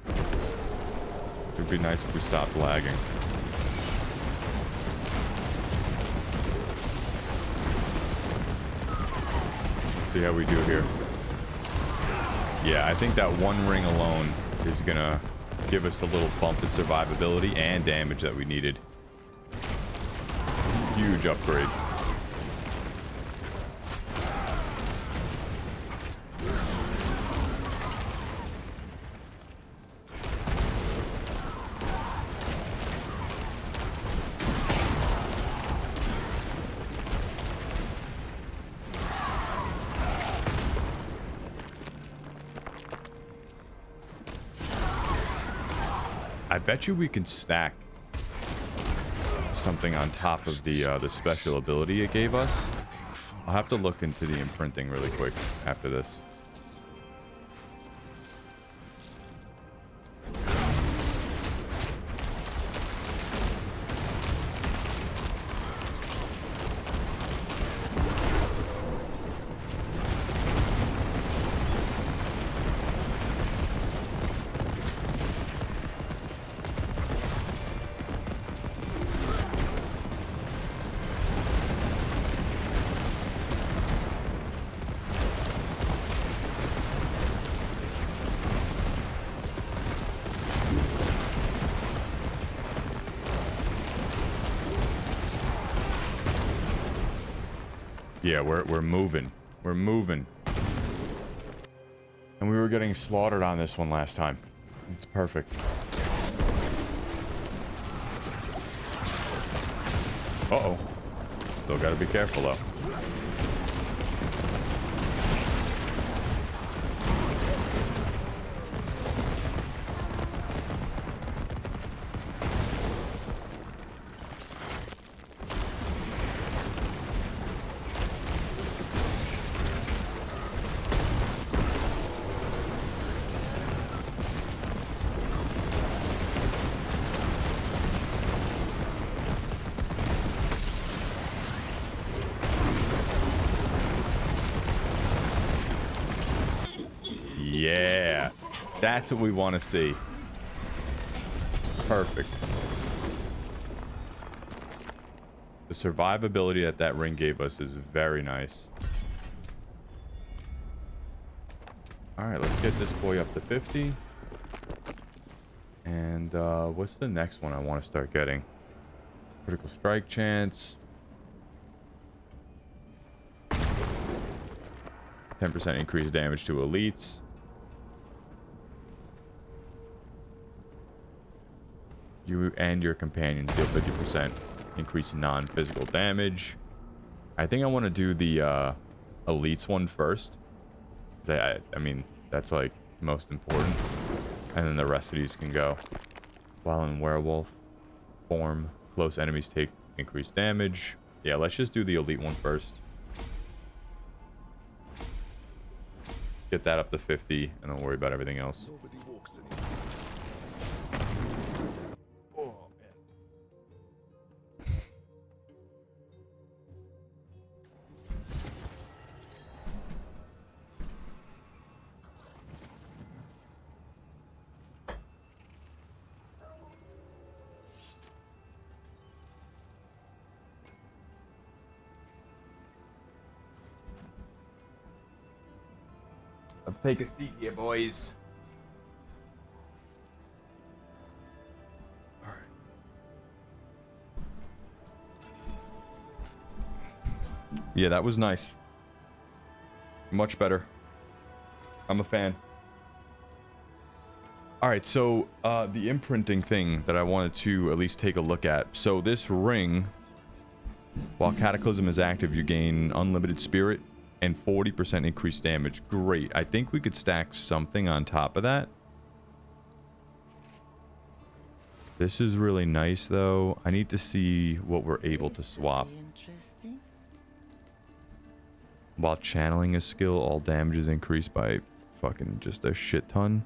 It would be nice if we stopped lagging. See how we do here. Yeah, I think that one ring alone is gonna give us the little bump in survivability and damage that we needed. Huge upgrade. I bet you we can stack something on top of the special ability it gave us. I'll have to look into the imprinting really quick after this. Yeah, we're moving. We're moving. And we were getting slaughtered on this one last time. It's perfect. Uh-oh. Still gotta be careful, though. Yeah, that's what we want to see. Perfect. The survivability that that ring gave us is very nice. All right, let's get this boy up to 50. And what's the next one I want to start getting? Critical strike chance. 10% increased damage to elites. You and your companions deal 50% increase in non-physical damage. I think I want to do the elites one first. I mean, that's like most important. And then the rest of these can go. While in werewolf form, close enemies take increased damage. Yeah, let's just do the elite one first. Get that up to 50 and then worry about everything else. Nobody walks anymore. Oh, man. Let's take a seat here, boys. All right. Yeah, that was nice. Much better. I'm a fan. All right, so the imprinting thing that I wanted to at least take a look at. So this ring, while Cataclysm is active, you gain unlimited spirit and 40% increased damage. Great. I think we could stack something on top of that. This is really nice, though. I need to see what we're able to swap. Interesting. While channeling a skill, all damage is increased by fucking just a shit ton.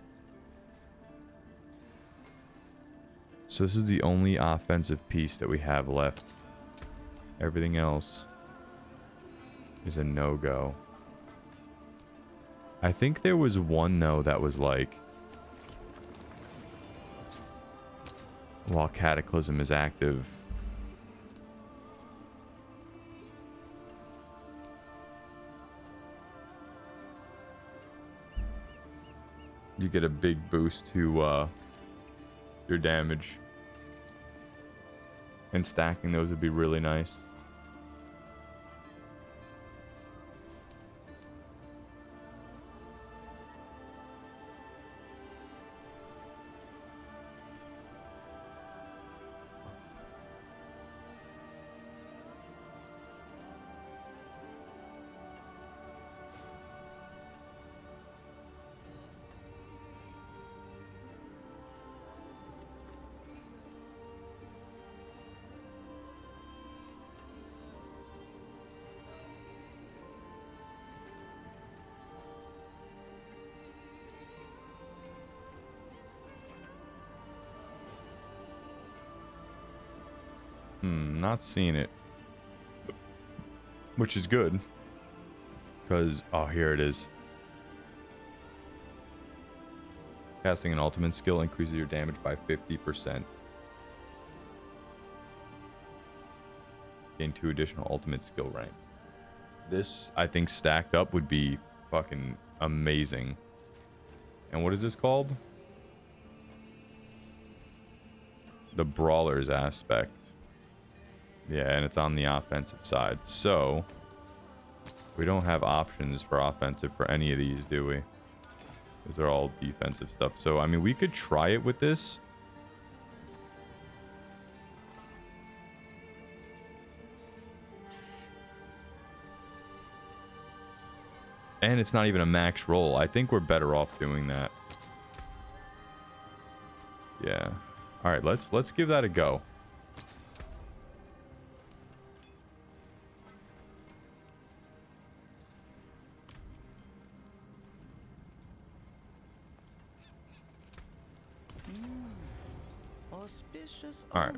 So this is the only offensive piece that we have left. Everything else is a no-go. I think there was one, though, that was like, while Cataclysm is active, you get a big boost to your damage. And stacking those would be really nice. Not seeing it, which is good, because oh, here it is. Casting an ultimate skill increases your damage by 50%. Gain 2 additional ultimate skill rank. This, I think, stacked up would be fucking amazing. And what is this called? The Brawlers aspect. Yeah, and it's on the offensive side. So, we don't have options for offensive for any of these, do we? These are all defensive stuff. So, I mean, we could try it with this. And it's not even a max roll. I think we're better off doing that. Yeah. All right, let's give that a go. All right.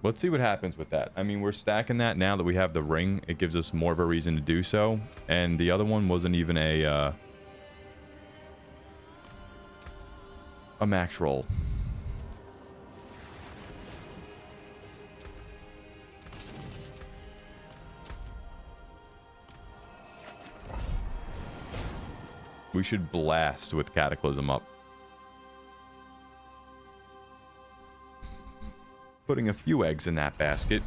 Let's see what happens with that. I mean, we're stacking that now that we have the ring. It gives us more of a reason to do so. And the other one wasn't even a max roll. We should blast with Cataclysm up. Putting a few eggs in that basket.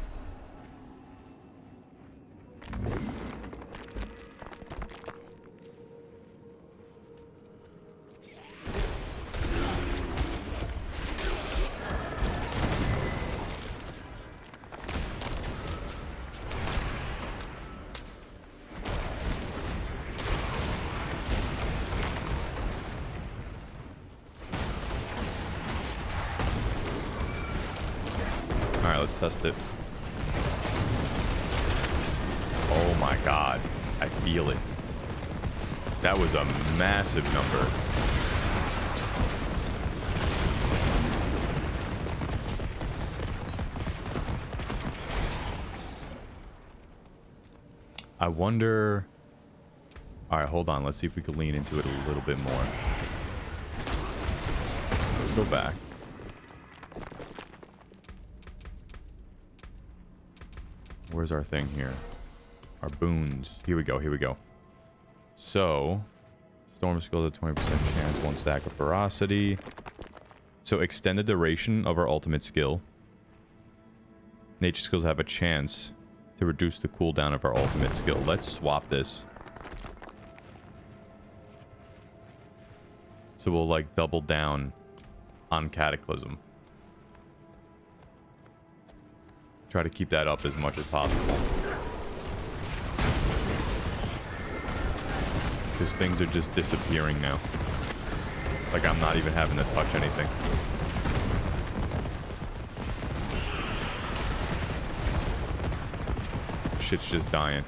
test it. Oh my god. I feel it. That was a massive number. I wonder... Alright, hold on. Let's see if we can lean into it a little bit more. Let's go back. Where's our thing here? Our boons. Here we go, here we go. So, storm skills at 20% chance, 1 stack of ferocity. So, extended duration of our ultimate skill. Nature skills have a chance to reduce the cooldown of our ultimate skill. Let's swap this. So we'll like double down on Cataclysm. Try to keep that up as much as possible. Because things are just disappearing now. Like I'm not even having to touch anything. Shit's just dying.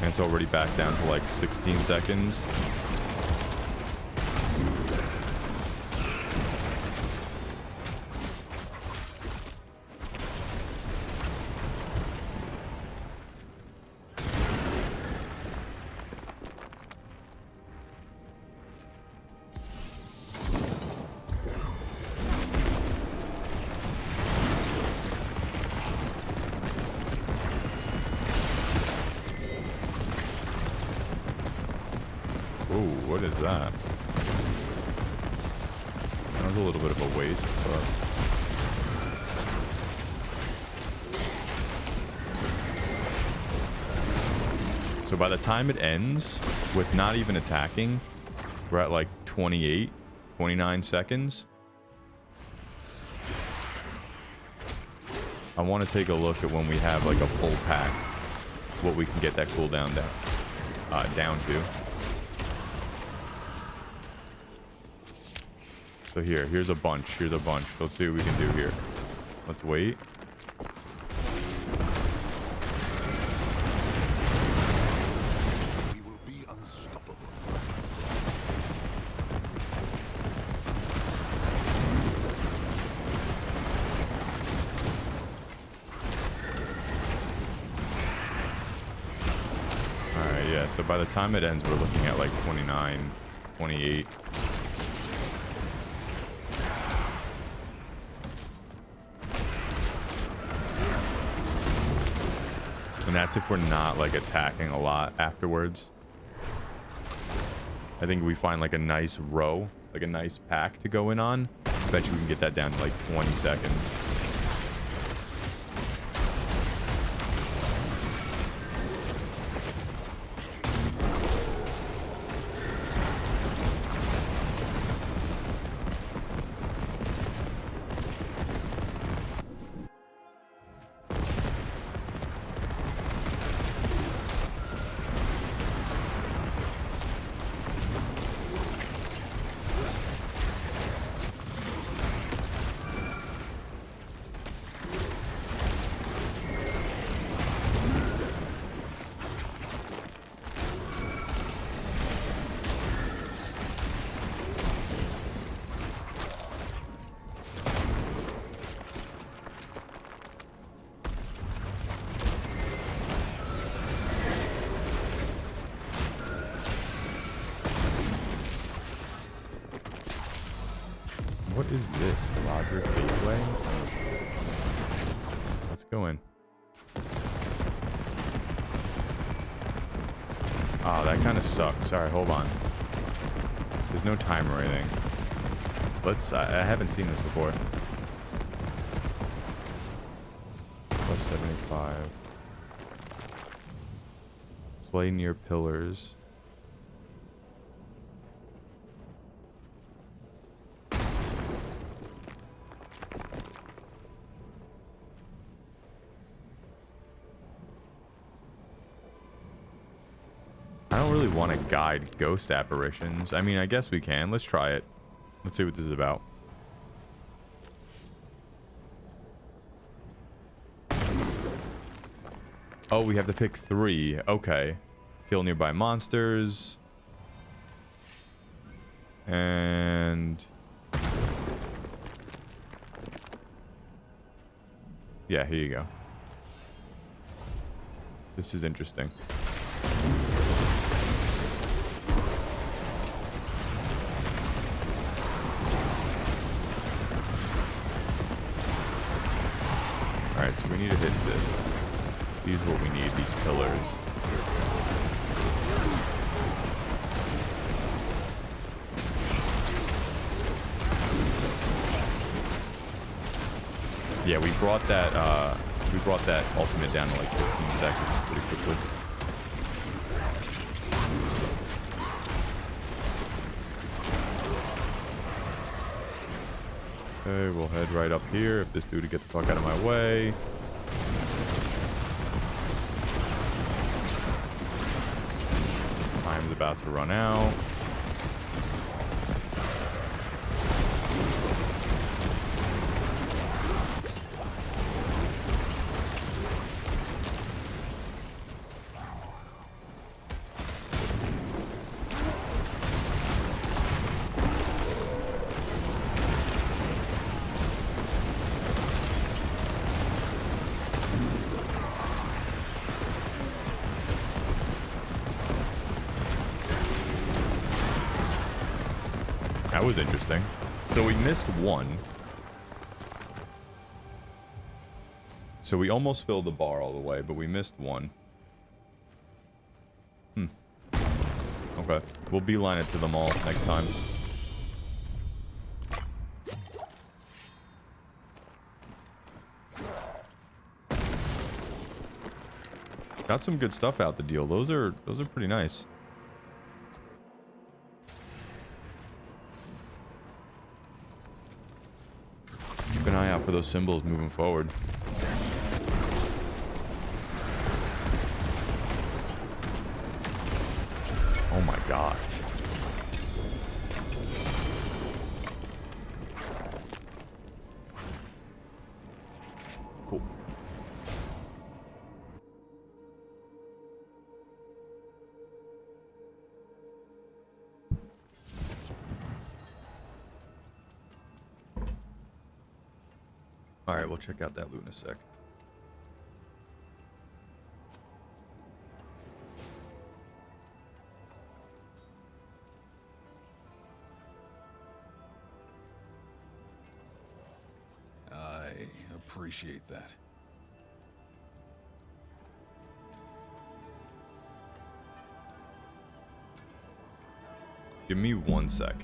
And it's already back down to like 16 seconds. What is that? That was a little bit of a waste, but... So by the time it ends, with not even attacking, we're at like 28, 29 seconds. I want to take a look at when we have like a full pack, what we can get that cooldown down to. So here's a bunch. Here's a bunch. Let's see what we can do here. Let's wait. We will be unstoppable. Alright, yeah. So by the time it ends, we're looking at like 29, 28. And that's if we're not like attacking a lot afterwards. I think we find like a nice row, like a nice pack to go in on. I bet you we can get that down to like 20 seconds. What is this? Roderick Gateway? Let's go in. Oh, that kind of sucks. Sorry, hold on. There's no timer or anything. I haven't seen this before. Plus 75. Slay near pillars. I don't really want to guide ghost apparitions. I mean, I guess we can. Let's try it. Let's see what this is about. Oh, we have to pick 3. Okay. Kill nearby monsters. And... yeah, here you go. This is interesting. Alright, so we need to hit this. These are what we need, these pillars. Yeah, we brought that ultimate down to like 15 seconds pretty quickly. Okay, we'll head right up here if this dude would get the fuck out of my way. Time's about to run out. That was interesting. So we missed 1. So we almost filled the bar all the way, but we missed 1. Okay. We'll beeline it to them all next time. Got some good stuff out the deal. Those are pretty nice. Keep an eye out for those symbols moving forward. Oh my god. Cool. All right, we'll check out that loot in a sec. I appreciate that. Give me 1 sec.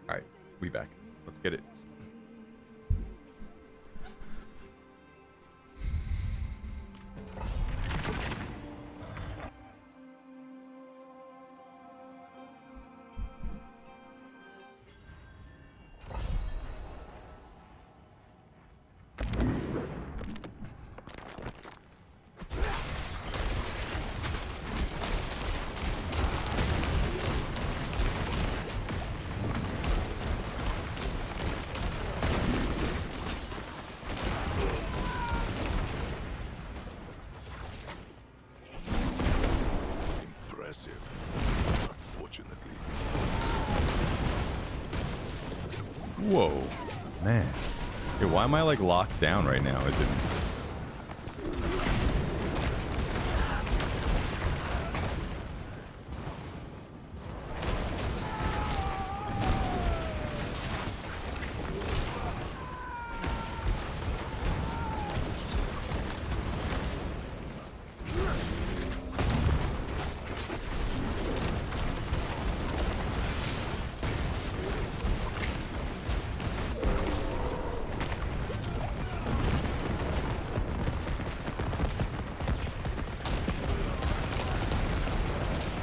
All right, we back. Let's get it. Impressive. Unfortunately. Whoa, man. Hey, why am I like locked down right now? Is it?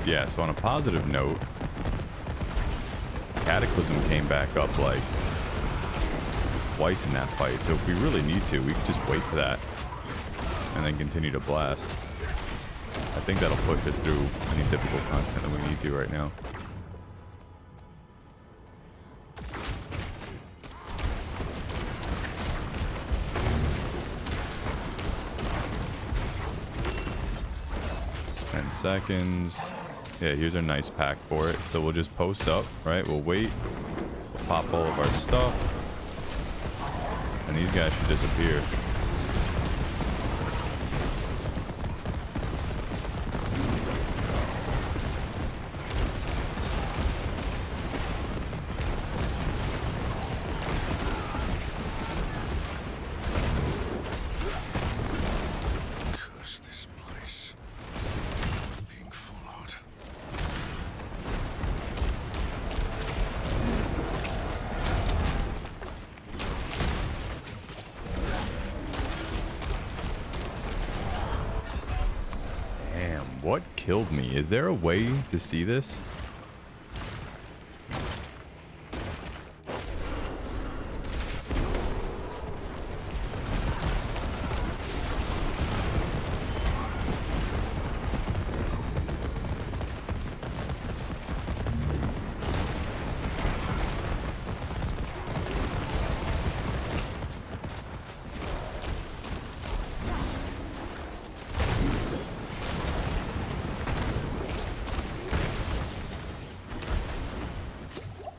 Yeah, so on a positive note, Cataclysm came back up like twice in that fight, so if we really need to, we can just wait for that and then continue to blast. I think that'll push us through any difficult content that we need to right now. Seconds. Yeah, here's our nice pack for it. So we'll just post up, right? We'll wait. We'll pop all of our stuff. And these guys should disappear. What killed me? Is there a way to see this?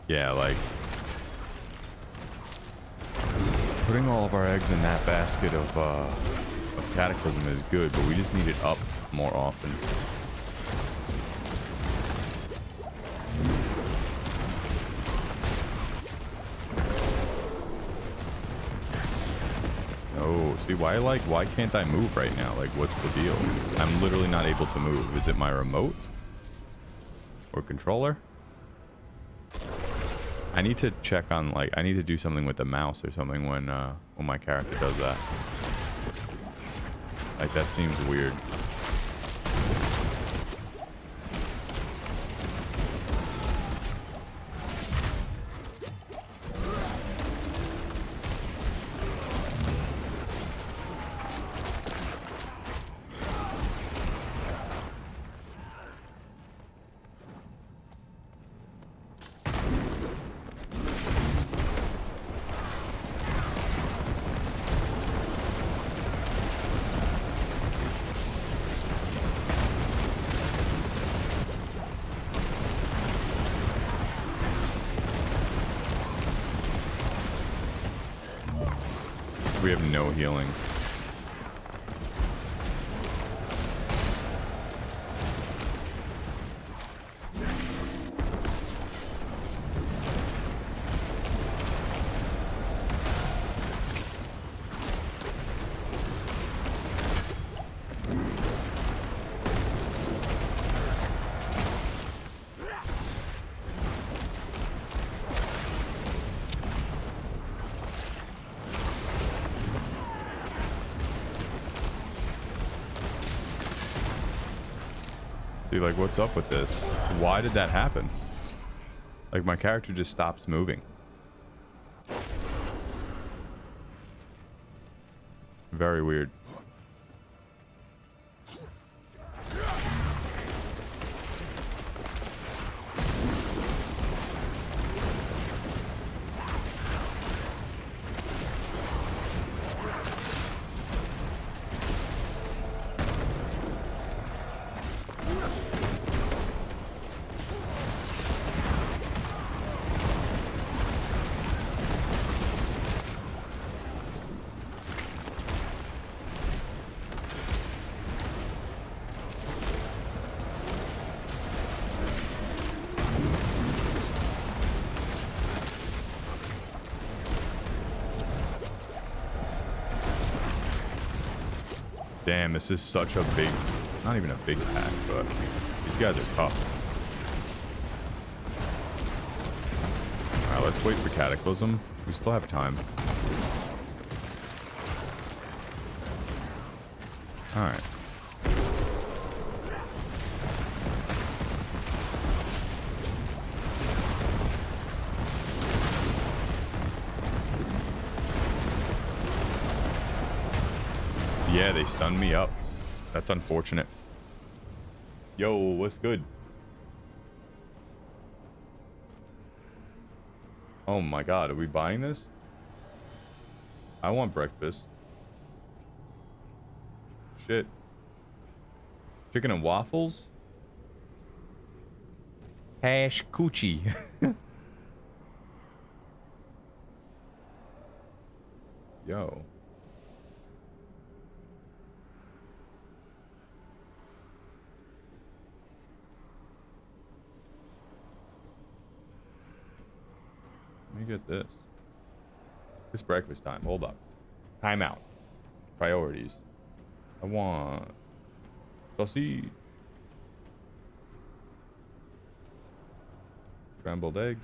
Yeah, like putting all of our eggs in that basket of Cataclysm is good, but we just need it up more often. Oh, see, why can't I move right now? Like, what's the deal? I'm literally not able to move. Is it my remote or controller? I need to check on, like, I need to do something with the mouse or something when my character does that. Like, that seems weird. We have no healing. See, like, what's up with this? Why did that happen? Like, my character just stops moving. Very weird. Damn, this is such a big, not even a big pack, but these guys are tough. Alright, let's wait for Cataclysm. We still have time. Alright. Yeah, they stunned me up. That's unfortunate. Yo, what's good? Oh my god, are we buying this? I want breakfast. Shit. Chicken and waffles? Hash coochie. Yo. Let me get this. It's breakfast time. Hold up. Time out. Priorities. I want sausage. Scrambled eggs.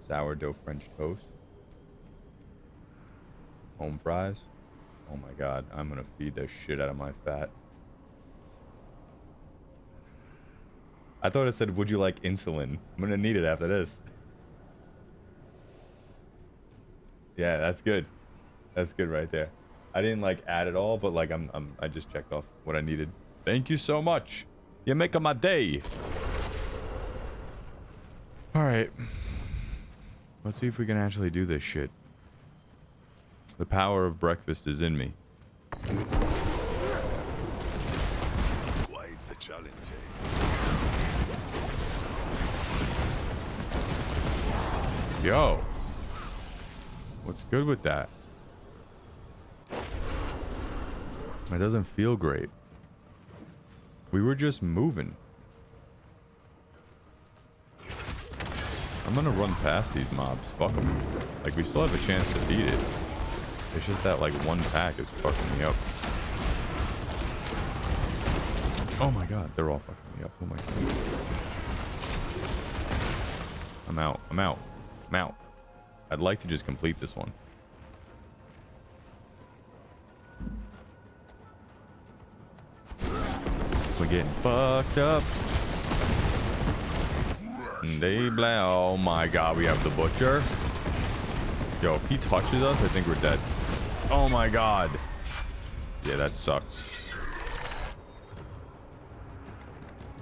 Sourdough French toast. Home fries. Oh my god, I'm gonna feed the shit out of my fat. I thought it said, would you like insulin? I'm gonna need it after this. Yeah, that's good. That's good right there. I didn't like add it all, but like I just checked off what I needed. Thank you so much. You're making my day. All right. Let's see if we can actually do this shit. The power of breakfast is in me. Quite the challenge, Yo. What's good with that? It doesn't feel great. We were just moving. I'm gonna run past these mobs. Fuck them. Like, we still have a chance to beat it. It's just that, like, one pack is fucking me up. Oh my god, they're all fucking me up. Oh my god. I'm out. I'm out. I'm out. I'd like to just complete this one. We're getting fucked up. They blow. Oh my god, we have the butcher. Yo, if he touches us, I think we're dead. Oh my god. Yeah, that sucks.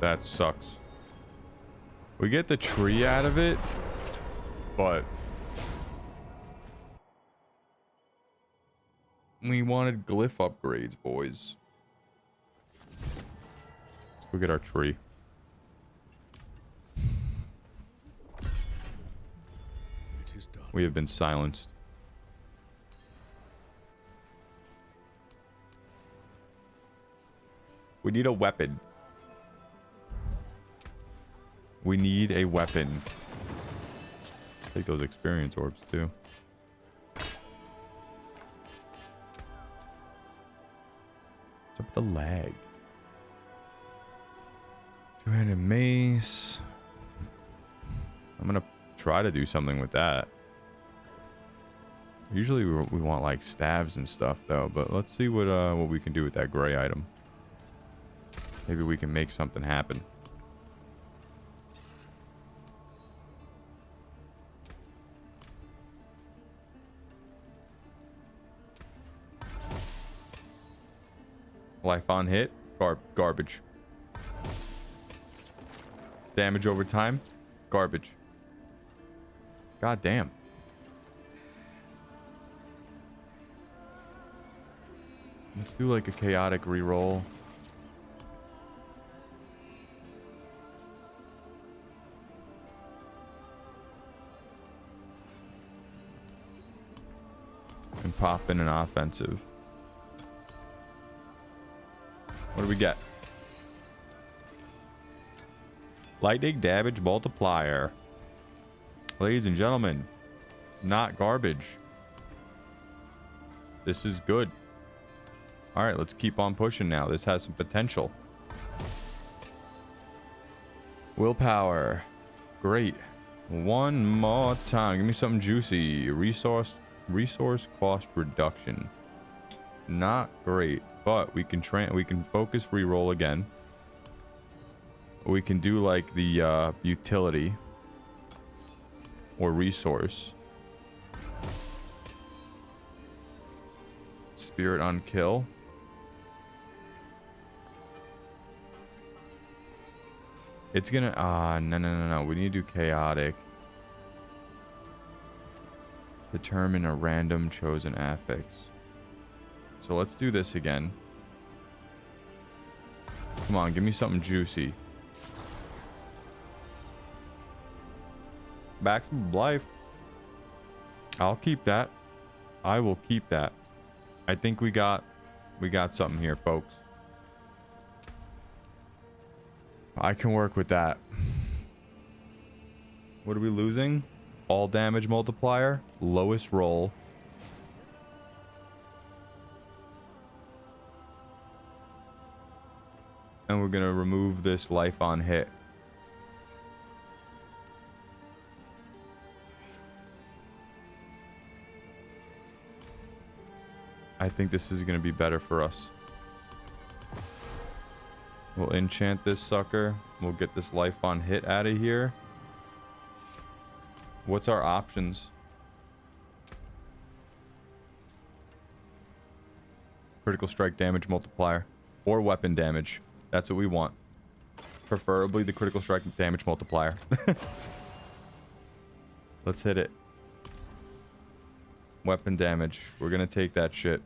That sucks. We get the tree out of it, but we wanted glyph upgrades, boys. Let's go get our tree. We have been silenced. We need a weapon. We need a weapon. Take those experience orbs too. What's up with the lag? Two-handed mace. I'm gonna try to do something with that. Usually we want like staves and stuff though, but let's see what we can do with that gray item. Maybe we can make something happen. Life on hit, garbage. Damage over time, garbage. God damn. Let's do like a chaotic reroll. And pop in an offensive. What do we get? Lightning damage multiplier. Ladies and gentlemen, not garbage. This is good. All right, let's keep on pushing now. This has some potential. Willpower. Great. One more time. Give me something juicy. Resource cost reduction. Not great, but we can focus reroll again. We can do like the utility or resource. Spirit on kill. It's gonna no. We need to do chaotic. Determine a random chosen affix. So let's do this again. Come on, give me something juicy. Back some life. I'll keep that. I will keep that. I think we got something here, folks. I can work with that. What are we losing? All damage multiplier, lowest roll. And we're gonna remove this life on hit. I think this is gonna be better for us. We'll enchant this sucker. We'll get this life on hit out of here. What's our options? Critical strike damage multiplier or weapon damage. That's what we want. Preferably the critical strike damage multiplier. Let's hit it. Weapon damage. We're gonna take that shit.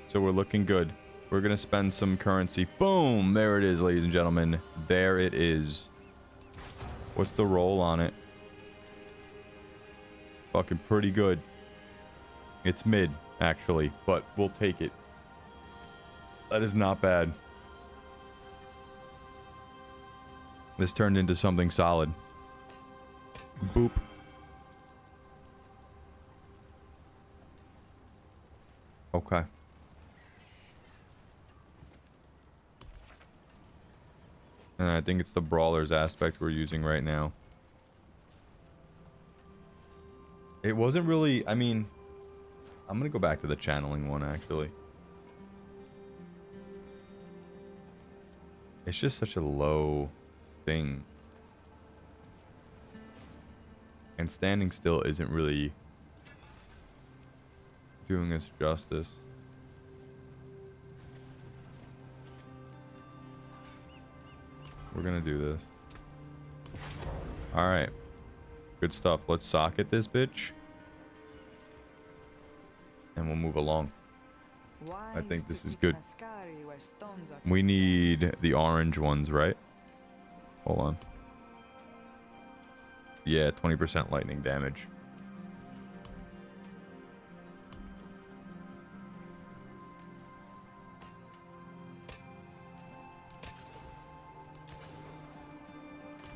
So we're looking good. We're gonna spend some currency. Boom! There it is, ladies and gentlemen. There it is. What's the roll on it? Fucking pretty good. It's mid, actually, but we'll take it. That is not bad. This turned into something solid. Boop. Okay. And I think it's the brawlers aspect we're using right now. It wasn't really, I mean, I'm gonna go back to the channeling one actually. It's just such a low thing. And standing still isn't really doing us justice. We're gonna do this. Alright. Good stuff. Let's socket this bitch. And we'll move along. I think this is good. We need the orange ones, right? Hold on. Yeah, 20% lightning damage.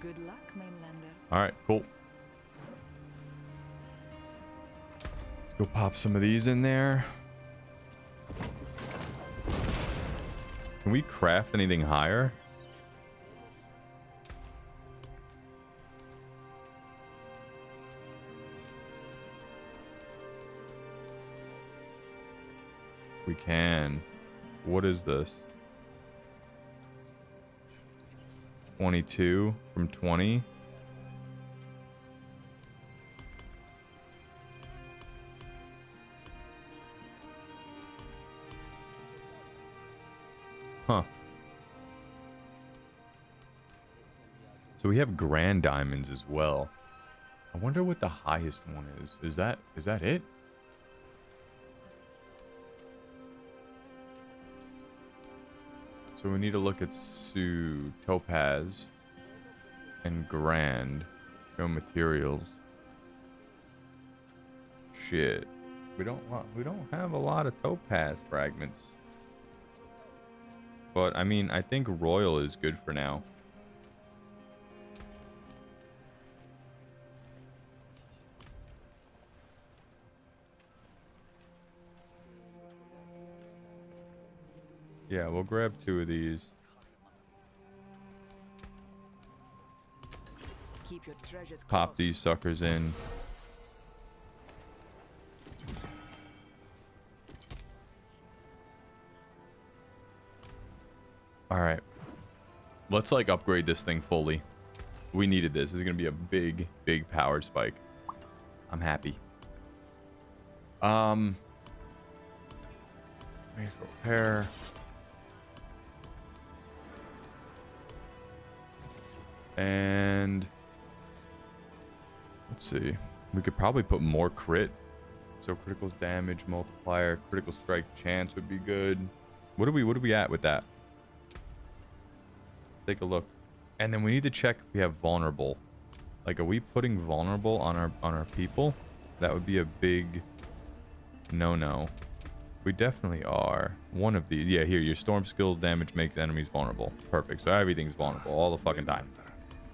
Good luck, mainlander. Alright, cool. Let's go pop some of these in there. Can we craft anything higher? We can. What is this? 22 from 20. Huh. So we have grand diamonds as well. I wonder what the highest one is. Is that it? So we need to look at topaz and grand. Show materials. Shit. We don't have a lot of topaz fragments. But I mean, I think royal is good for now. Yeah, we'll grab 2 of these. Keep your treasures Pop close. these suckers in. All right. Let's like upgrade this thing fully. We needed this. This is going to be a big, big power spike. I'm happy. May as well repair. And let's see. We could probably put more crit. So critical damage multiplier, critical strike chance would be good. What are we at with that? Take a look. And then we need to check if we have vulnerable. Like, are we putting vulnerable on our people? That would be a big no. We definitely are. One of these. Yeah, here, your storm skills damage makes enemies vulnerable. Perfect. So everything's vulnerable all the fucking time.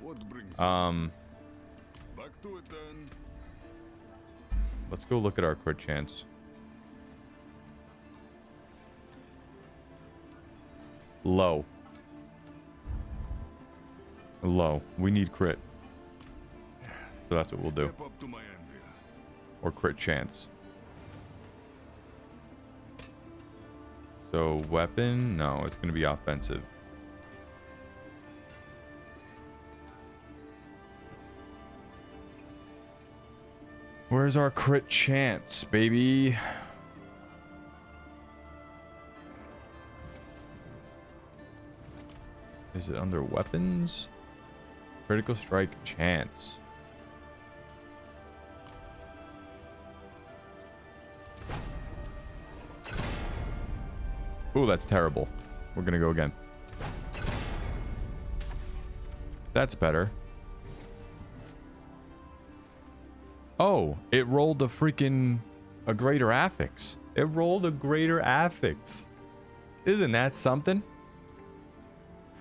What brings back to it then. Let's go look at our crit chance. Low. We need crit. So that's what we'll do. Step up to my anvil. Or crit chance. So weapon? No, it's going to be offensive. Where's our crit chance, baby? Is it under weapons? Critical strike chance. Ooh, that's terrible. We're gonna go again. That's better. Oh, it rolled a greater affix. It rolled a greater affix. Isn't that something?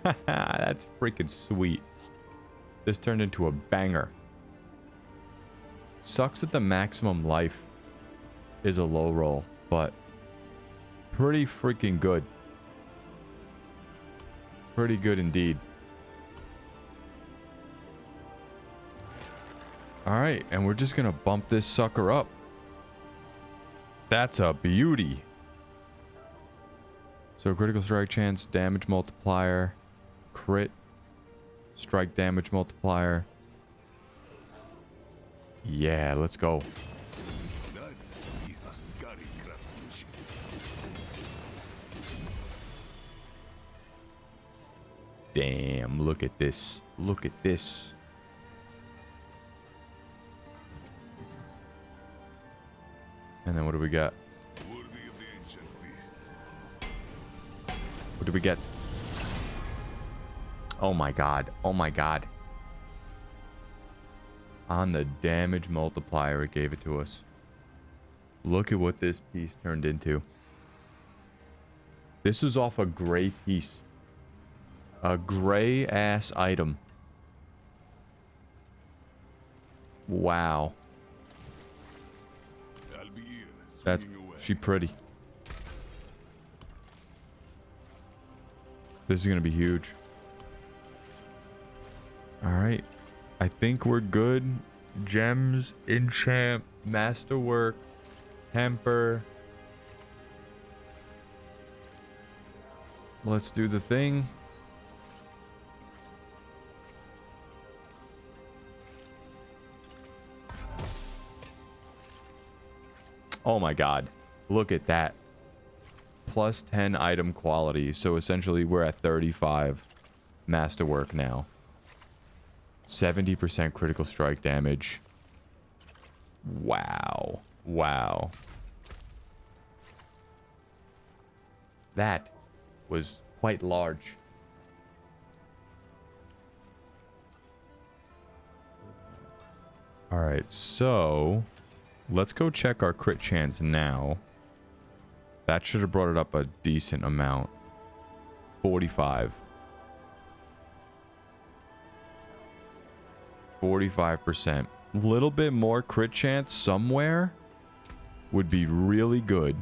That's freaking sweet. This turned into a banger. Sucks that the maximum life is a low roll, but pretty freaking good. Pretty good indeed. All right, and we're just gonna bump this sucker up. That's a beauty. So critical strike chance, damage multiplier, crit, strike damage multiplier. Yeah, let's go. That is a scary craftsmanship. Damn, look at this. Look at this. And then what do we got? Worthy of the ancients, this. What do we get? Oh my god. Oh my god. On the damage multiplier, it gave it to us. Look at what this piece turned into. This is off a gray piece. A gray ass item. Wow. I'll be here, That's swinging away. she pretty. This is gonna be huge. All right, I think we're good. Gems, enchant, masterwork, temper. Let's do the thing. Oh my god. Look at that. Plus 10 item quality. So essentially we're at 35 masterwork now. 70% critical strike damage. Wow. Wow. That was quite large. Alright, so let's go check our crit chance now. That should have brought it up a decent amount. 45. 45%. Little bit more crit chance somewhere would be really good.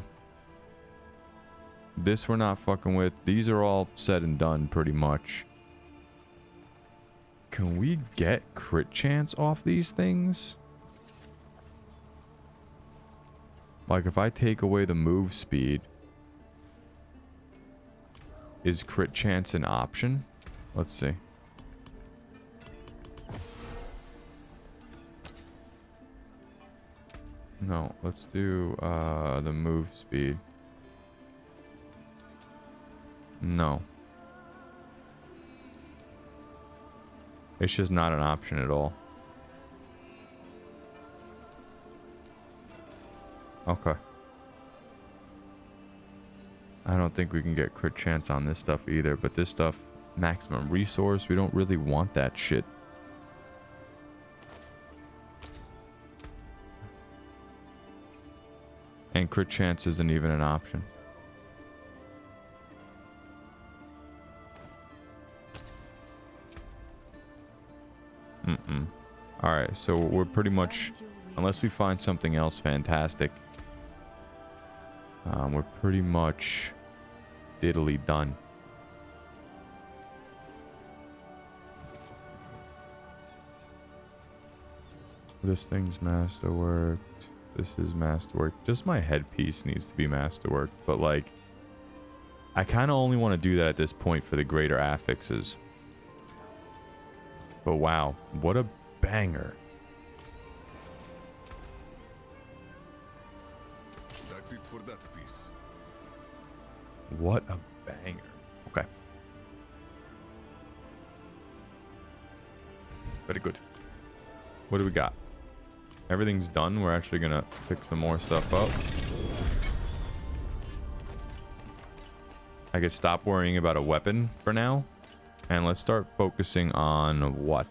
This we're not fucking with. These are all said and done pretty much. Can we get crit chance off these things? Like if I take away the move speed, is crit chance an option? Let's see. No, let's do the move speed. No. It's just not an option at all. Okay. I don't think we can get crit chance on this stuff either, but this stuff, maximum resource, we don't really want that shit. And crit chance isn't even an option. Alright, so we're pretty much, unless we find something else fantastic, we're pretty much diddly done. This thing's masterworked. This is masterworked. Just my headpiece needs to be masterworked, but like, I kind of only want to do that at this point for the greater affixes. But wow, what a banger. That's it for that piece. What a banger. Okay. Very good. What do we got? Everything's done. We're actually gonna pick some more stuff up. I could stop worrying about a weapon for now. And let's start focusing on what?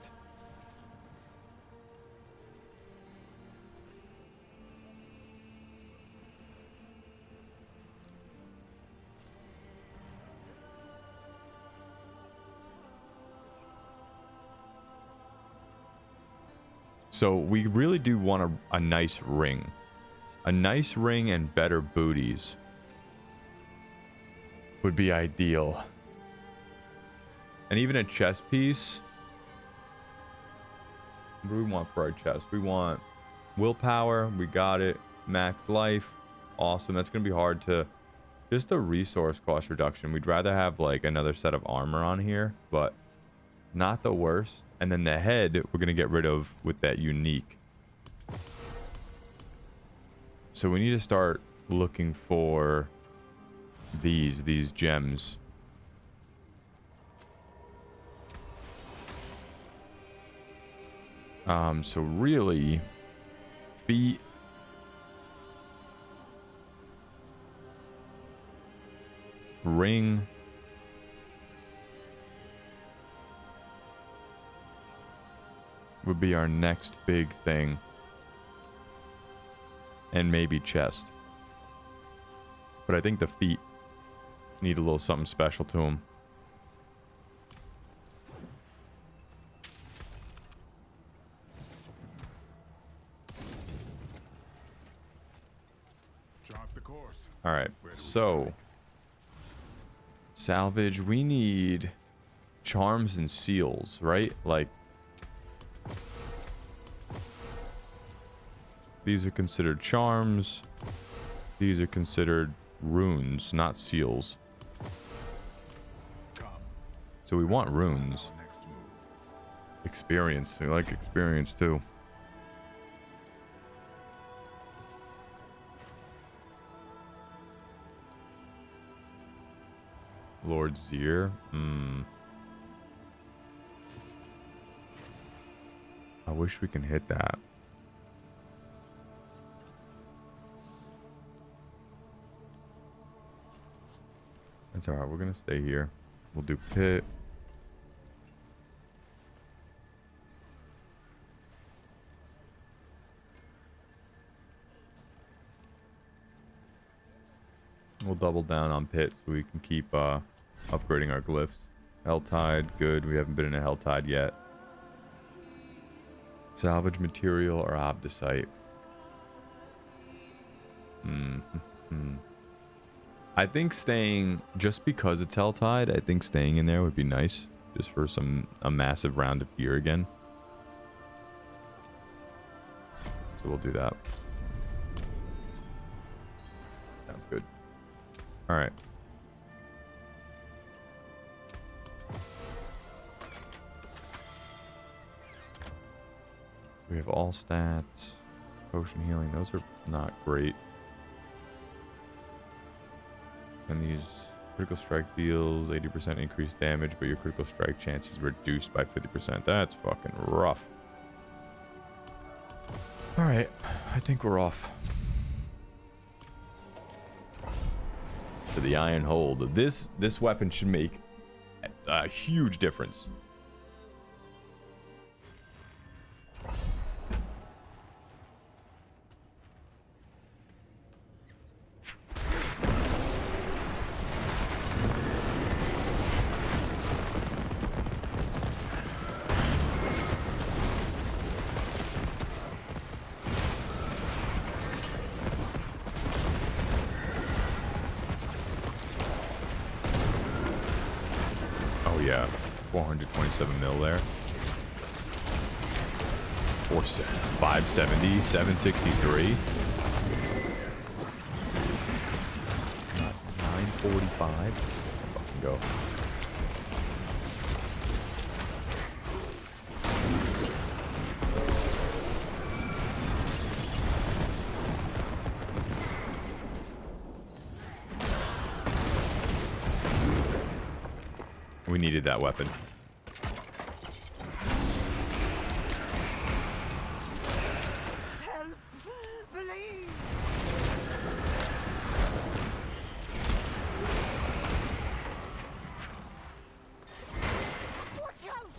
So we really do want a nice ring. A nice ring and better booties would be ideal. And even a chest piece. What do we want for our chest? We want willpower. We got it. Max life. Awesome. That's going to be hard to... Just a resource cost reduction. We'd rather have like another set of armor on here, but not the worst. And then the head we're going to get rid of with that unique. So we need to start looking for these gems. So really, feet, ring, would be our next big thing, and maybe chest. But I think the feet need a little something special to them. All right, so salvage, we need charms and seals, right? Like these are considered charms. These are considered runes, not seals. So we want runes. Next move. Experience. We like experience too. Lord Zier. I wish we can hit that. That's alright. We're gonna stay here. We'll do pit. We'll double down on pit so we can keep upgrading our glyphs. Helltide, good. We haven't been in a Helltide yet. Salvage material or Obdicite. I think staying, just because it's Helltide, I think staying in there would be nice. Just for a massive round of gear again. So we'll do that. Sounds good. Alright. So we have all stats. Potion healing. Those are not great. And these critical strike deals 80% increased damage, but your critical strike chance is reduced by 50%. That's fucking rough. Alright. I think we're off. To the Iron Hold. This weapon should make a huge difference. Yeah, 427 mil there. 570, 763. 945. Fucking go. We needed that weapon. Help! Please! Watch out!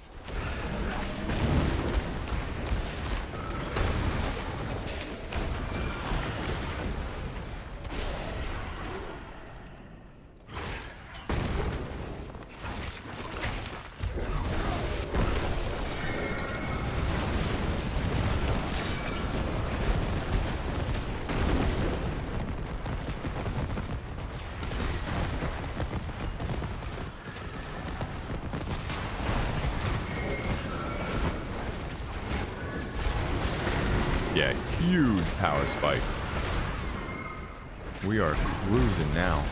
Yeah, huge power spike. We are cruising now.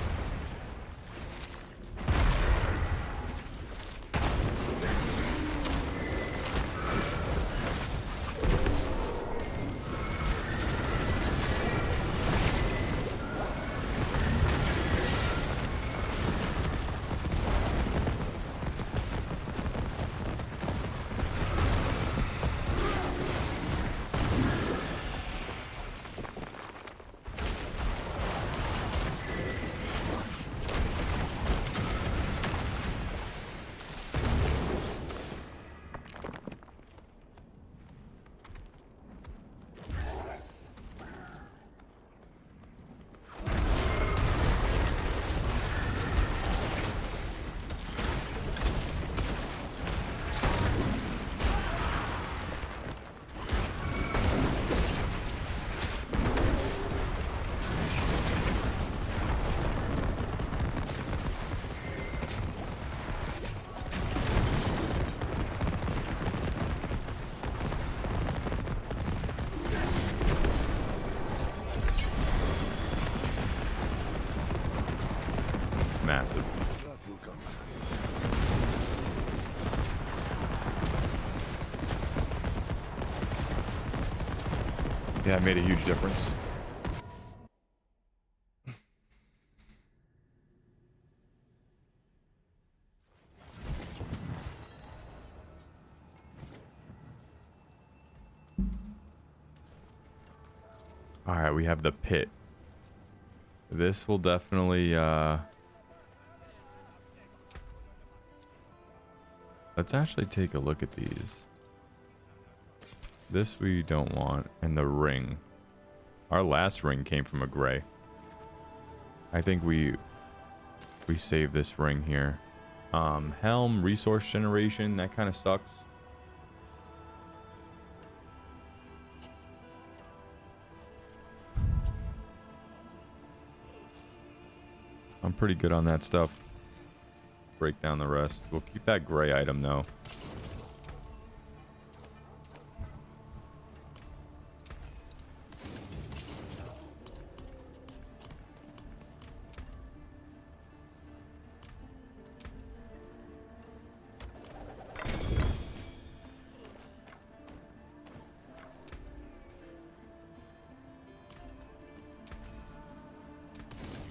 Massive. Yeah, it made a huge difference. All right, we have the pit. This will definitely let's actually take a look at these. This we don't want, and the ring. Our last ring came from a gray. I think we save this ring here. Helm, resource generation, that kind of sucks. I'm pretty good on that stuff. Break down the rest. We'll keep that gray item though.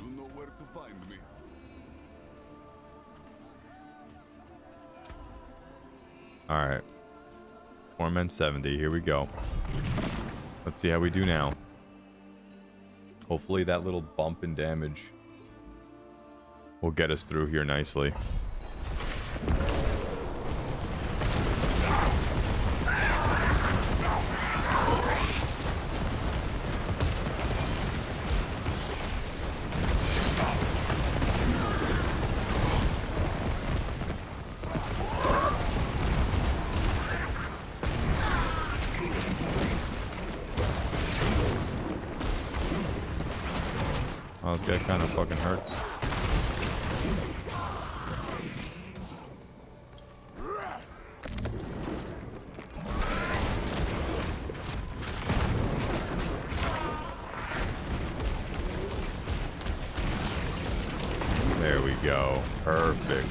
You know where to find me. All right. Torment 70. Here we go. Let's see how we do now. Hopefully that little bump in damage will get us through here nicely. Oh, this guy kind of fucking hurts. There we go. Perfect.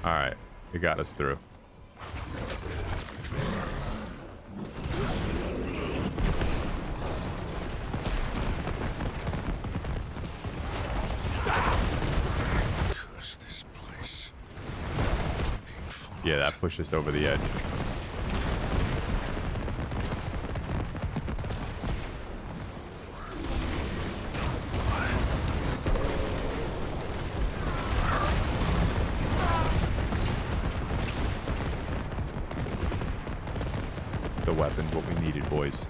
All right. It got us through. Curse this place. Yeah, that pushed us over the edge. The weapons, what we needed, boys.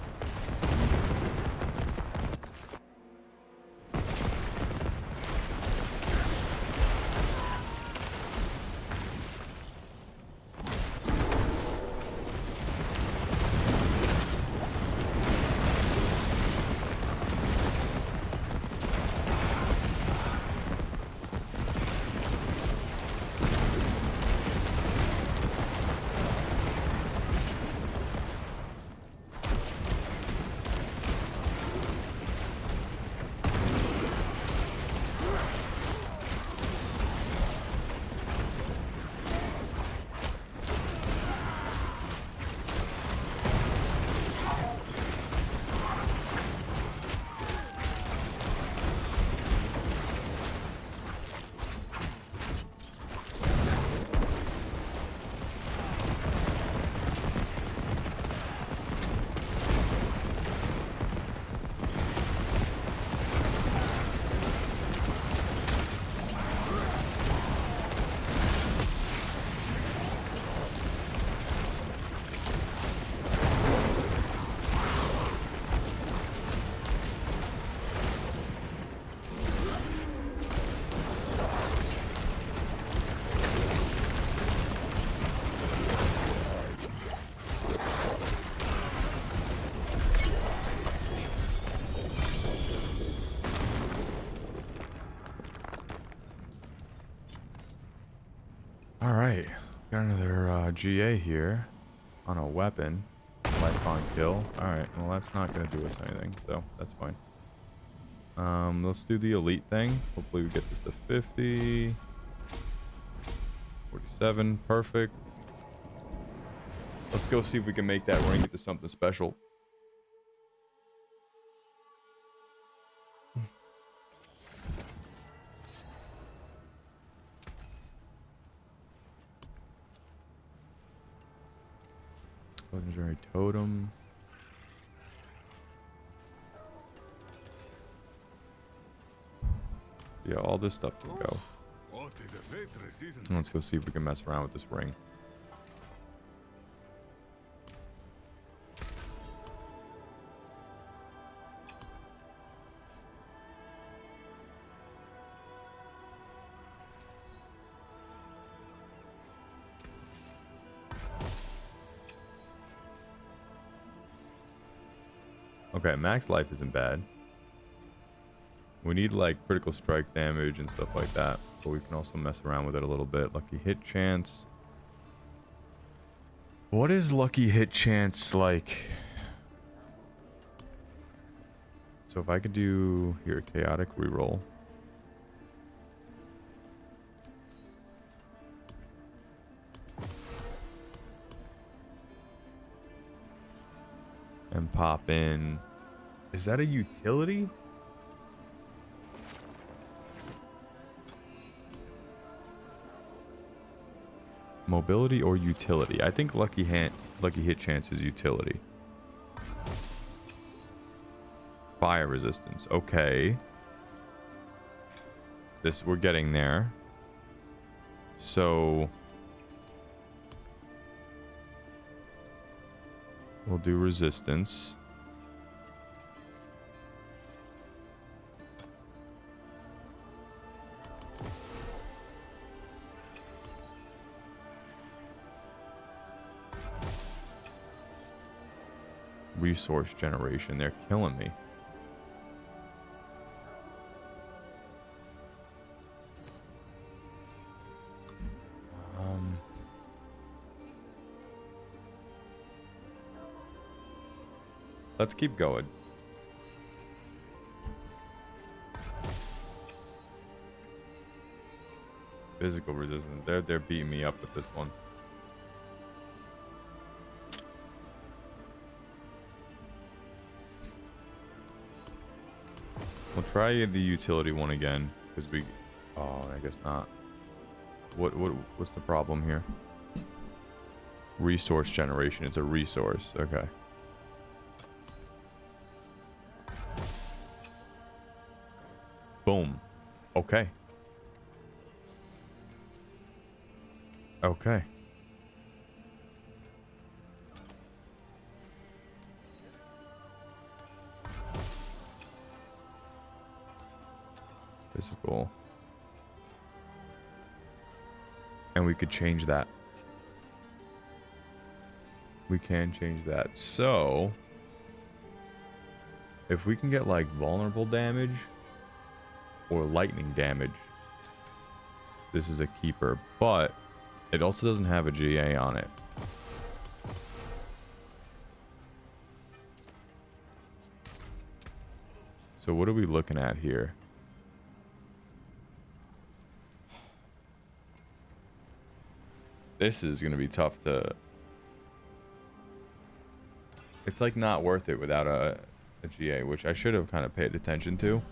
All right, got another GA here on a weapon. Life on kill. All right, well that's not gonna do us anything, so that's fine. Let's do the elite thing. Hopefully we get this to 50. 47, perfect. Let's go see if we can make that ring into something special. Legendary totem. Yeah, all this stuff can go. What is a waitress, isn't Let's go see if we can mess around with this ring. Okay, max life isn't bad. We need like critical strike damage and stuff like that, but we can also mess around with it a little bit. Lucky hit chance. What is lucky hit chance like? So if I could do here, chaotic reroll. And pop in. Is that a utility? Mobility or utility? I think lucky hit chance is utility. Fire resistance. Okay. This, we're getting there. So we'll do resistance. Resource generation. They're killing me. Let's keep going. Physical resistance. They're beating me up with this one. We'll try the utility one again because we. Oh, I guess not. What's the problem here? Resource generation. It's a resource. Okay. Boom. Okay. Okay. Physical. And we could change that. We can change that. So, if we can get like vulnerable damage or lightning damage, this is a keeper, but it also doesn't have a GA on it. So what are we looking at here? This is going to be tough to... It's like not worth it without a GA, which I should have kind of paid attention to.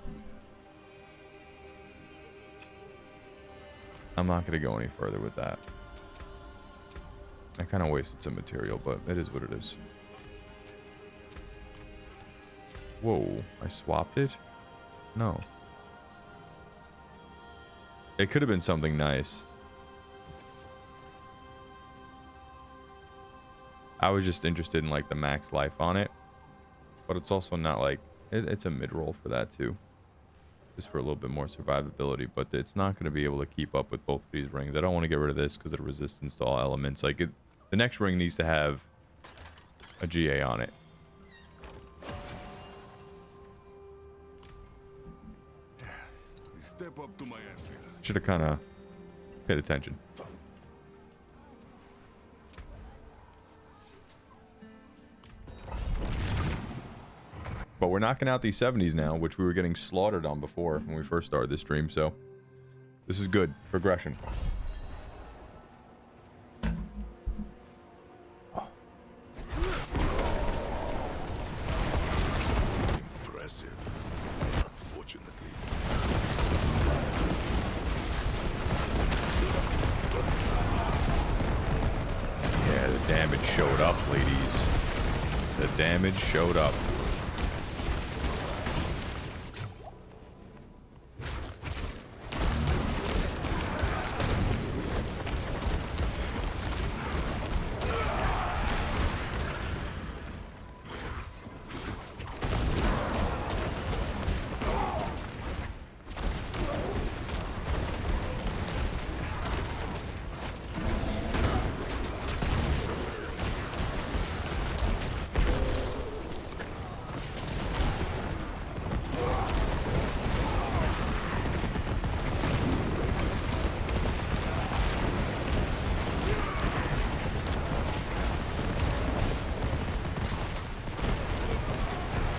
I'm not going to go any further with that. I kind of wasted some material, but it is what it is. Whoa, I swapped it? No. It could have been something nice. I was just interested in like the max life on it, but it's also not like it's a mid-roll for that too, just for a little bit more survivability, but it's not going to be able to keep up with both of these rings. I don't want to get rid of this because of the resistance to all elements. Like the next ring needs to have a GA on it. Step up to my anvil. Should have kind of paid attention. But we're knocking out these 70s now, which we were getting slaughtered on before when we first started this stream, so this is good. Progression. Impressive. Unfortunately. Yeah, the damage damage showed up, ladies. The damage showed up.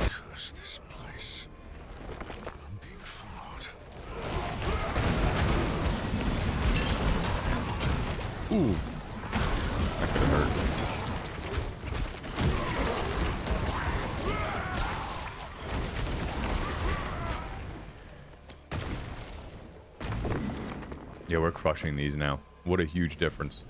Curse this place. I'm being followed. Ooh. That could hurt. Yeah, we're crushing these now. What a huge difference.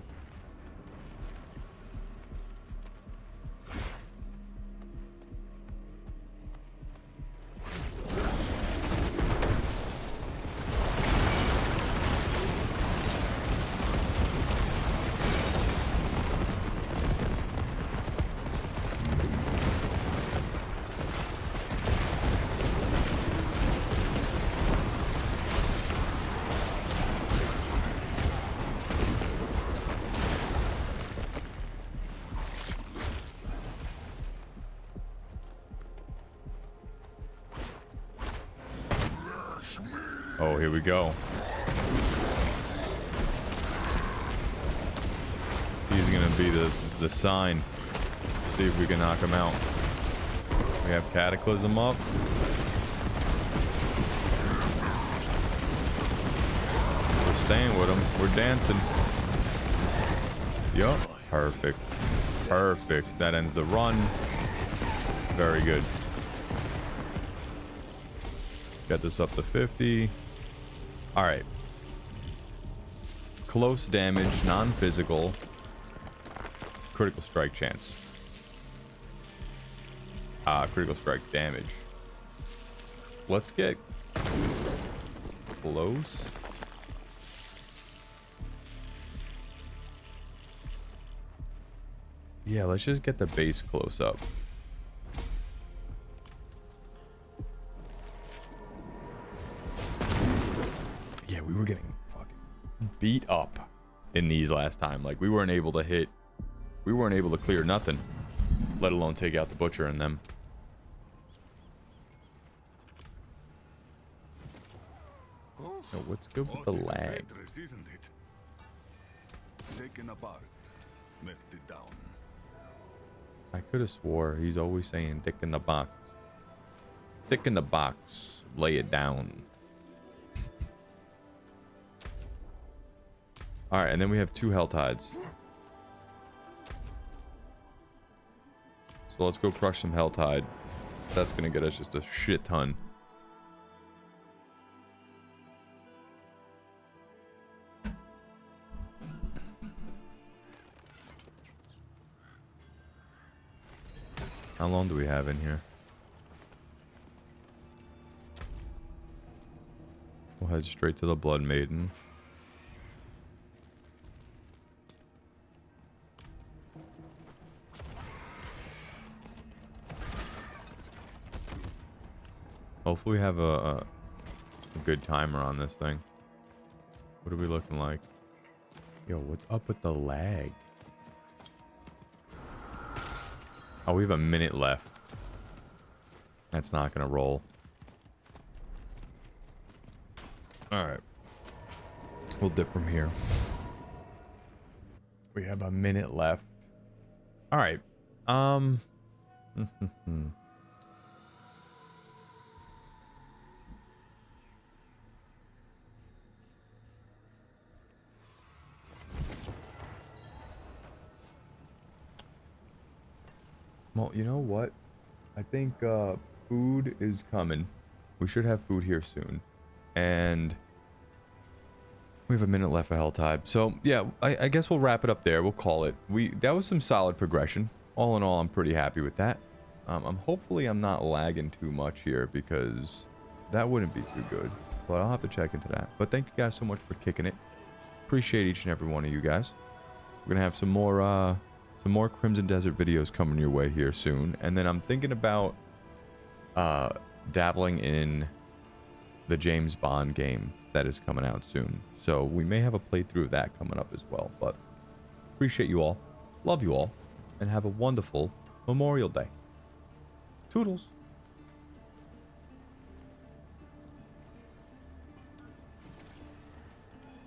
Oh, here we go. He's gonna be the sign. See if we can knock him out. We have Cataclysm up. We're staying with him. We're dancing. Yup. Perfect. Perfect. That ends the run. Very good. Got this up to 50. All right. Close damage, non-physical. Critical strike chance. Critical strike damage. Let's get close. Yeah, let's just get the base close up. Yeah, we were getting fucking beat up in these last time. Like, we weren't able to hit. We weren't able to clear nothing, let alone take out the butcher and them. Yo, what's good with the lag? Isn't it? Taken apart, melted down. I could have swore he's always saying dick in the box. Dick in the box. Lay it down. Alright, and then we have 2 Hell Tides. So let's go crush some Hell Tide. That's gonna get us just a shit ton. How long do we have in here? We'll head straight to the Blood Maiden. Hopefully we have a good timer on this thing. What are we looking like? Yo, what's up with the lag? Oh, we have a minute left. That's not gonna roll. Alright. We'll dip from here. We have a minute left. Alright. Well, you know what? I think food is coming. We should have food here soon. And We have a minute left for Helltide. So, yeah, I guess we'll wrap it up there. We'll call it. That was some solid progression. All in all, I'm pretty happy with that. Hopefully I'm not lagging too much here because that wouldn't be too good. But I'll have to check into that. But thank you guys so much for kicking it. Appreciate each and every one of you guys. We're gonna have some more Crimson Desert videos coming your way here soon. And then I'm thinking about dabbling in the James Bond game that is coming out soon. So we may have a playthrough of that coming up as well. But appreciate you all. Love you all. And have a wonderful Memorial Day. Toodles.